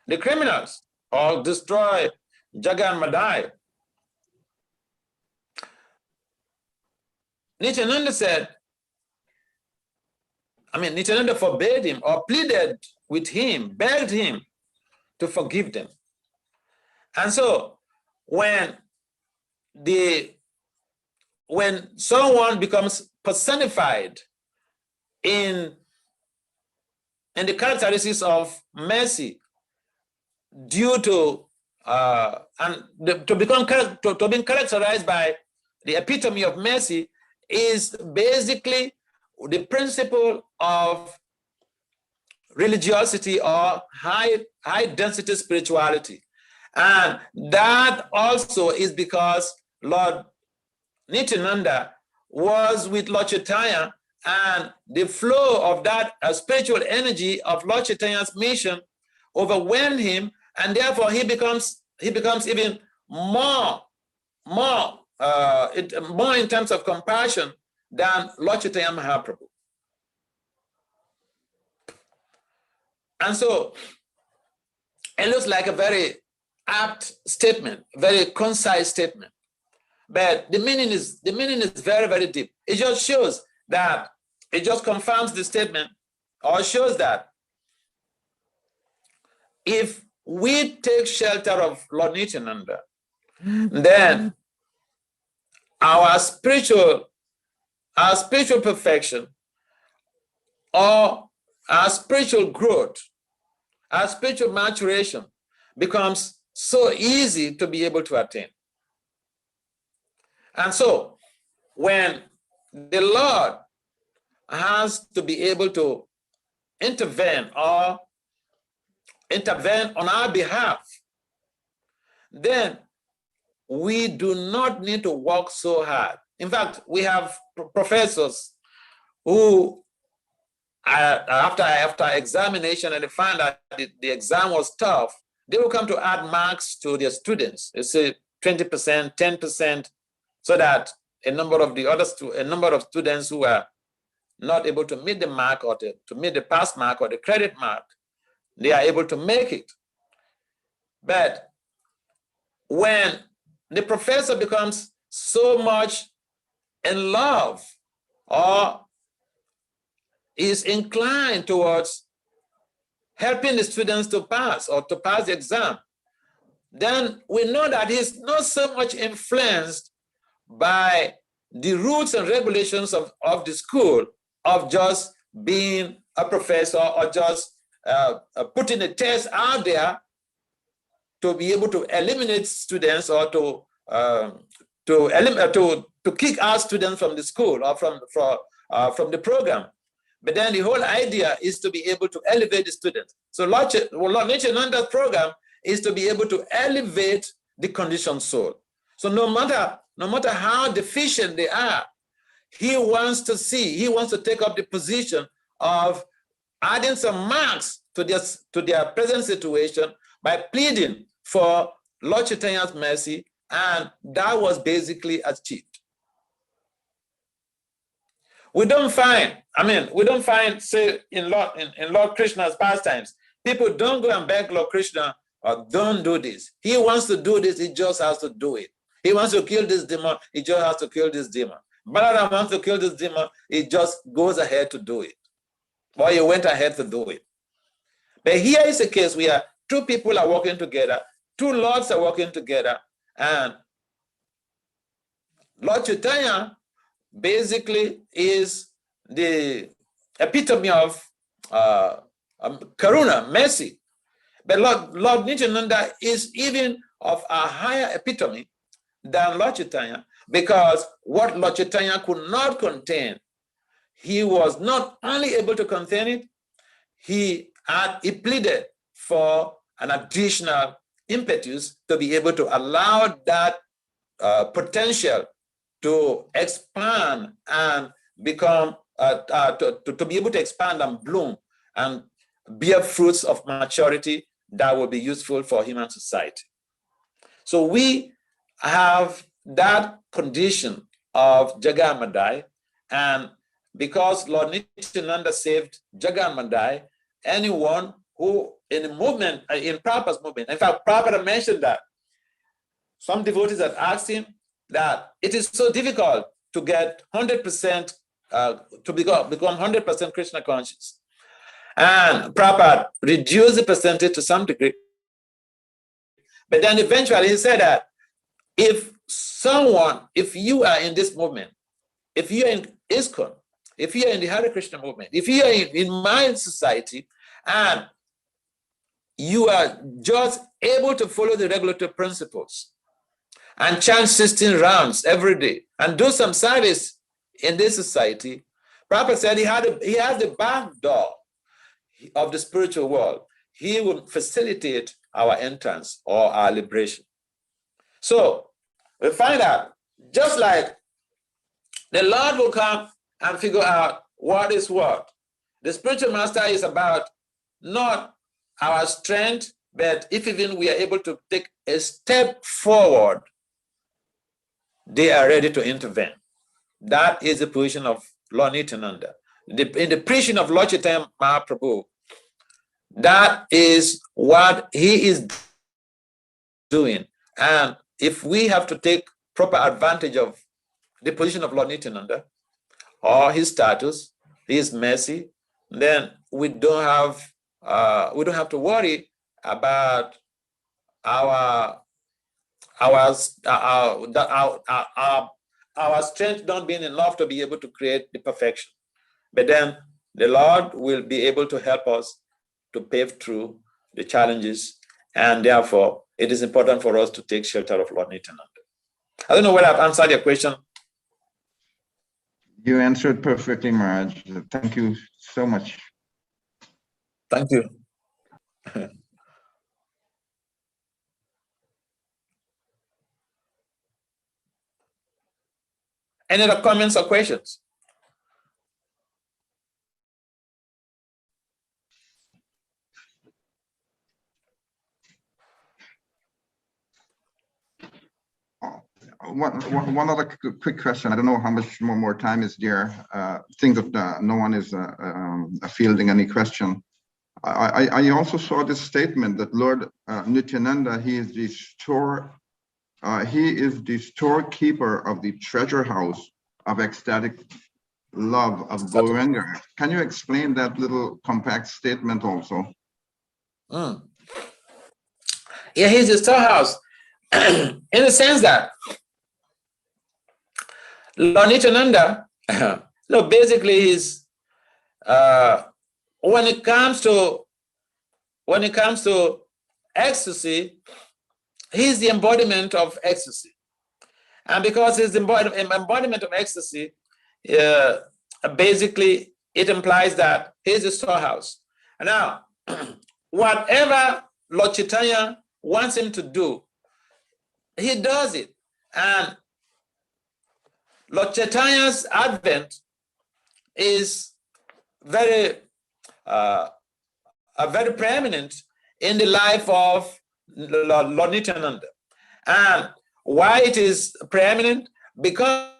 the criminals or destroy Jagan Madai, Nityananda forbade him or pleaded with him, begged him to forgive them. And so when someone becomes personified in the characteristics of mercy, due to being characterized by the epitome of mercy, is basically the principle of religiosity or high density spirituality. And that also is because Lord Nityananda was with Lord Chaitanya, and the flow of that spiritual energy of Lord Chaitanya's mission overwhelmed him, and therefore he becomes even more in terms of compassion than Lord Chaitanya Mahaprabhu. And so it looks like a very apt statement, very concise statement, but the meaning is very, very deep. It just shows that, it just confirms the statement, or shows that if we take shelter of Lord Nityananda, then our spiritual perfection, or our spiritual growth, our spiritual maturation becomes so easy to be able to attain. And so when the Lord has to be able to intervene on our behalf, then we do not need to work so hard. In fact, we have professors who, after examination, and they find that the exam was tough, they will come to add marks to their students. They say 20%, 10%, so that a number of students who are not able to meet the mark, or to meet the pass mark or the credit mark, they are able to make it. But when the professor becomes so much in love, or is inclined towards helping the students to pass, or to pass the exam, then we know that he's not so much influenced by the rules and regulations of the school, of just being a professor, or just putting a test out there to be able to eliminate students, or to kick out students from the school, or from the program. But then the whole idea is to be able to elevate the students. So Lord Nityananda's program is to be able to elevate the conditioned soul. So no matter how deficient they are, he wants to take up the position of adding some marks to their present situation by pleading for Lord Chaitanya's mercy, and that was basically achieved. We don't find, say, in Lord Krishna's pastimes, people don't go and beg Lord Krishna, or don't do this. He wants to do this, he just has to do it. He wants to kill this demon, he just has to kill this demon. Balaram wants to kill this demon, he just goes ahead to do it. Or he went ahead to do it. But here is a case where two people are working together, two lords are working together, and Lord Chaitanya basically is the epitome of karuna, mercy. But Lord Nityananda is even of a higher epitome than Lord Chaitanya, because what Lord Chaitanya could not contain, he was not only able to contain it, he pleaded for an additional impetus to be able to allow that potential to expand and become, to be able to expand and bloom and bear fruits of maturity that will be useful for human society. So we have that condition of Jaganmadai, and because Lord Nityananda saved Jaganmadai, anyone who in the movement, in Prabhupada's movement, in fact, Prabhupada mentioned that some devotees had asked him that it is so difficult to get 100%, to become 100% Krishna conscious. And Prabhupada reduced the percentage to some degree. But then eventually he said that if you are in this movement, if you are in ISKCON, if you are in the Hare Krishna movement, if you are in my society, and you are just able to follow the regulatory principles and chant 16 rounds every day and do some service in this society, Prabhupada said he has the back door. of the spiritual world, he will facilitate our entrance or our liberation. So we find out, just like the Lord will come and figure out what is what. The spiritual master is about not our strength, but if even we are able to take a step forward, they are ready to intervene. That is the position of Lord Nityananda. In the preaching of Lord Chaitanya Mahaprabhu, that is what he is doing. And if we have to take proper advantage of the position of Lord Nityananda or his status, his mercy, then we don't have to worry about our strength not being enough to be able to create the perfection. But then the Lord will be able to help us to pave through the challenges, and therefore it is important for us to take shelter of Lord Nityananda. I don't know whether I've answered your question. You answered perfectly, Maharaj. Thank you so much. Thank you. Any other comments or questions? One other quick question. I don't know how much more time is there. Think that no one is fielding any question. I also saw this statement that Lord Nityananda, he is the storekeeper of the treasure house of ecstatic love of Gauranga. Can you explain that little compact statement also? Yeah, he's the storehouse in the sense that Lord Nityananda, basically is when it comes to ecstasy, he's the embodiment of ecstasy. And because he's the embodiment of ecstasy, basically it implies that he's the storehouse. And now, whatever Lord Chaitanya wants him to do, he does it. And Lord Chaitanya's advent is very preeminent in the life of Lord Nityananda. And why it is preeminent? Because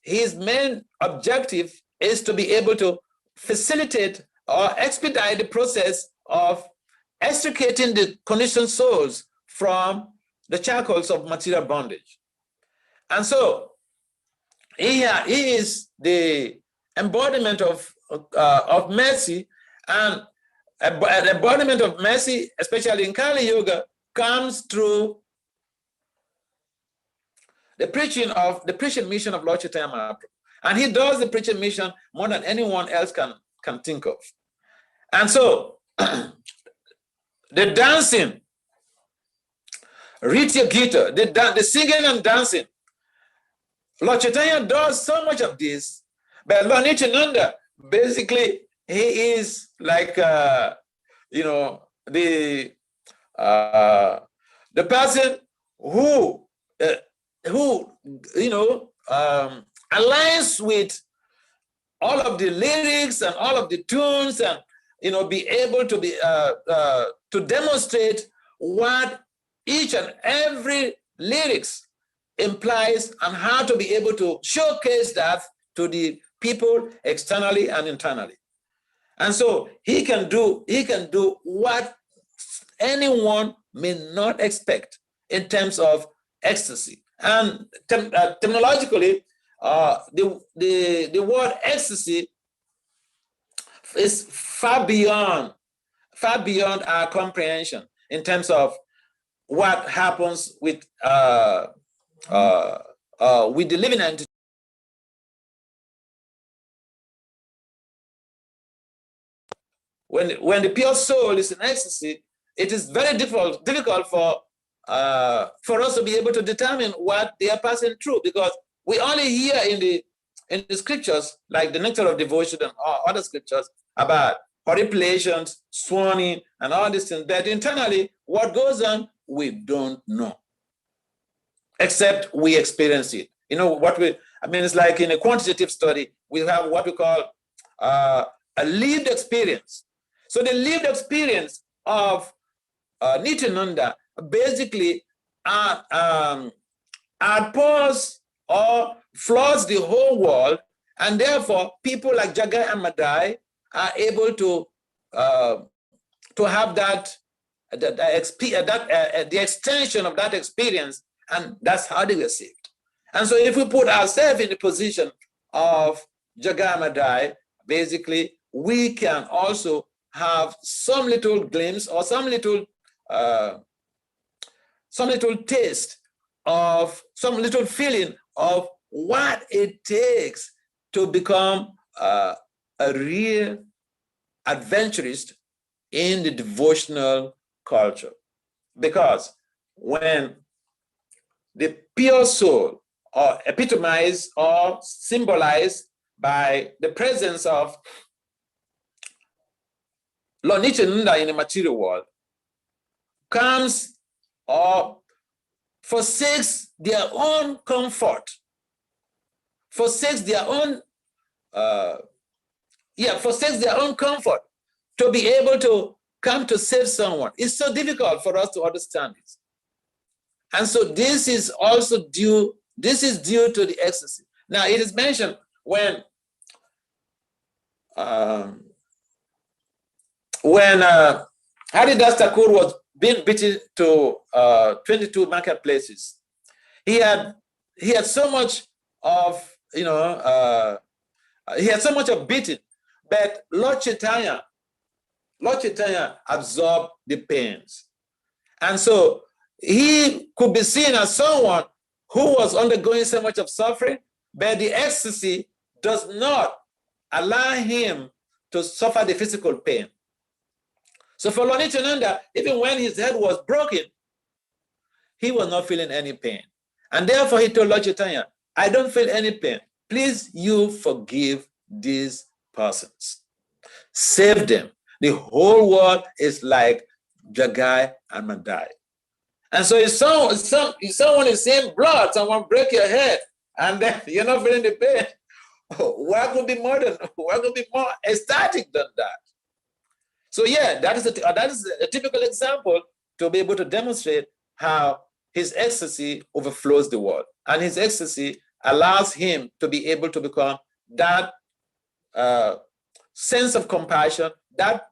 his main objective is to be able to facilitate or expedite the process of extricating the conditioned souls from the shackles of material bondage. And so he is the embodiment of mercy, and an embodiment of mercy, especially in Kali Yuga, comes through the preaching mission of Lord Chaitanya Mahaprabhu. And he does the preaching mission more than anyone else can think of. And so the dancing, Ritya Gita, the singing and dancing, Lord Chaitanya does so much of this, but Lord Nityananda, basically, he is like, the person who aligns with all of the lyrics and all of the tunes, and be able to to demonstrate what each and every lyrics implies, and how to be able to showcase that to the people externally and internally. And so he can do what anyone may not expect in terms of ecstasy. And terminologically, the word ecstasy is far beyond our comprehension in terms of what happens with the living entity. When the pure soul is in ecstasy, it is very difficult for us to be able to determine what they are passing through, because we only hear in the in the scriptures, like the Nectar of Devotion and other scriptures about horripilations, swooning, and all these things. But internally, what goes on, we don't know, except we experience it. You know what it's like in a quantitative study, we have what we call a lived experience. So the lived experience of Nityananda basically outpours or floods the whole world, and therefore people like Jagai and Madai are able to have the extension of that experience, and that's how they were saved. And so if we put ourselves in the position of Jagai and Madai, basically we can also have some little glimpse or some little taste of, some little feeling of what it takes to become a real adventurist in the devotional culture. Because when the pure soul are epitomized or symbolized by the presence of Lord Nityananda in the material world, comes or forsakes their own comfort, forsakes their own comfort to be able to come to save someone. It's so difficult for us to understand it. And so this is also due to the ecstasy. Now it is mentioned when Haridas Thakur was being beaten to 22 marketplaces, he had so much of beating, but Lord Chaitanya absorbed the pains, and so he could be seen as someone who was undergoing so much of suffering, but the ecstasy does not allow him to suffer the physical pain. So for Lord Nityananda, even when his head was broken, he was not feeling any pain. And therefore he told Lord Chaitanya, I don't feel any pain. Please, you forgive these persons. Save them. The whole world is like Jagai and Madai. And so if someone is saying blood, someone break your head, and then you're not feeling the pain, what could be more ecstatic than that? So yeah, that is a typical example to be able to demonstrate how his ecstasy overflows the world, and his ecstasy allows him to be able to become that sense of compassion, that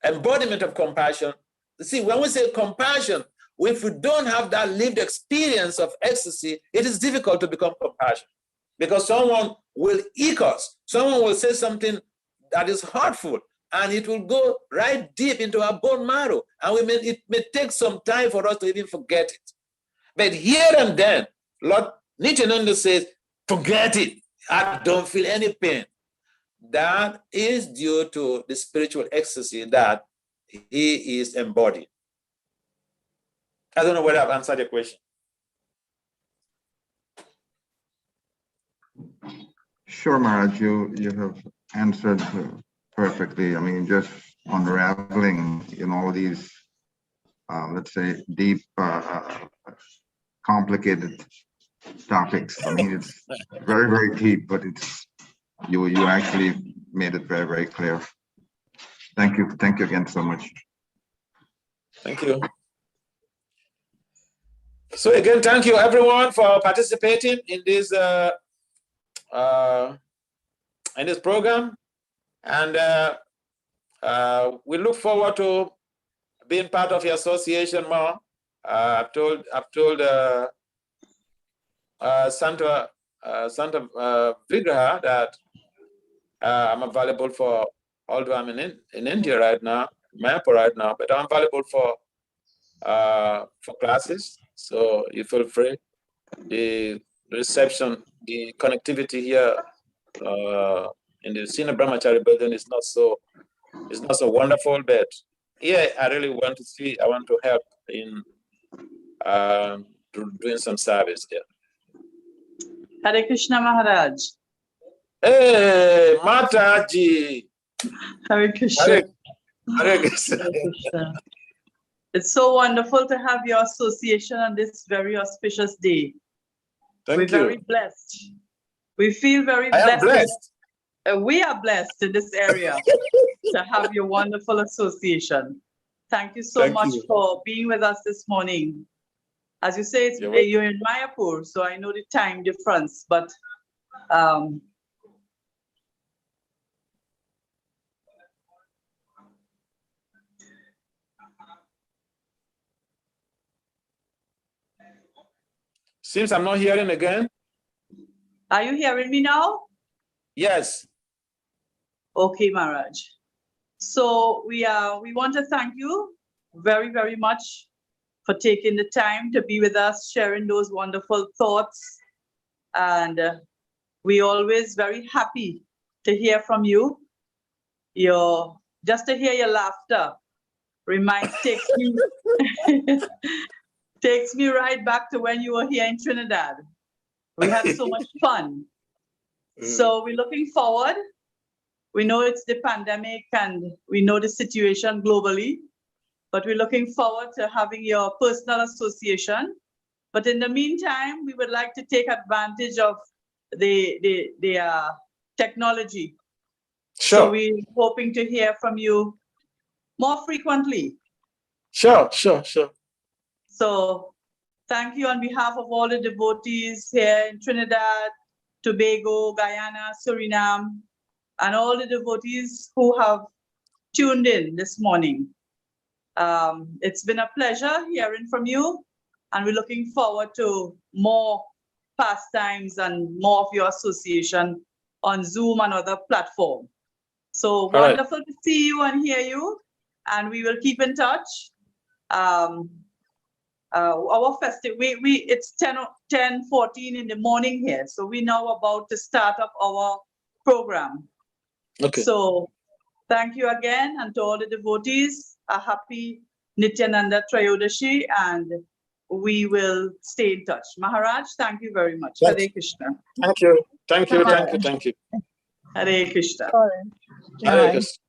embodiment of compassion. See, when we say compassion, if we don't have that lived experience of ecstasy, it is difficult to become compassion, because someone will eke us, someone will say something that is hurtful, and it will go right deep into our bone marrow, and it may take some time for us to even forget it. But here and then, Lord Nityananda says, forget it, I don't feel any pain. That is due to the spiritual ecstasy that he is embodying. I don't know whether I've answered your question. Sure, Maharaj, you have answered perfectly. I mean, just unraveling in all these, let's say, deep, complicated topics. I mean, it's very, very deep, but you actually made it very, very clear. Thank you again so much. Thank you. So again, thank you everyone for participating in this program, and we look forward to being part of your association more. I've told Santa Vigraha that I'm available for, although I'm in India right now, Mayapur right now, but I'm available for classes. So you feel free. The reception, the connectivity here in the Senior Brahmachari building is not so wonderful, but yeah, I really want to help in doing some service there. Hare Krishna Maharaj. Hey, Mataji. Hare Krishna. Hare Krishna. Hare Krishna. It's so wonderful to have your association on this very auspicious day. We're Thank very you. blessed. We feel very I am blessed. blessed. We are blessed in this area to have your wonderful association. Thank you so Thank much you. for being with us this morning. As you say, You're welcome. you're in Mayapur, so I know the time difference, but Seems I'm not hearing again. are you hearing me now? Yes. Okay, Maharaj. So we want to thank you very, very much for taking the time to be with us, sharing those wonderful thoughts. And we're always very happy to hear from you. Just to hear your laughter takes me right back to when you were here in Trinidad. We had so much fun. So we're looking forward. We know it's the pandemic and we know the situation globally, but we're looking forward to having your personal association. But in the meantime, we would like to take advantage of the technology. Sure. So we're hoping to hear from you more frequently. Sure. So thank you on behalf of all the devotees here in Trinidad, Tobago, Guyana, Suriname, and all the devotees who have tuned in this morning. It's been a pleasure hearing from you, and we're looking forward to more pastimes and more of your association on Zoom and other platforms. So wonderful to see you and hear you, and we will keep in touch. Our festival, it's 10:14 in the morning here, so we're now about to start up our program. Okay. So thank you again, and to all the devotees, a happy Nityananda Trayodashi, and we will stay in touch. Maharaj, thank you very much. Thanks. Hare Krishna. Thank you. Thank you. Hare Krishna. Hare Krishna.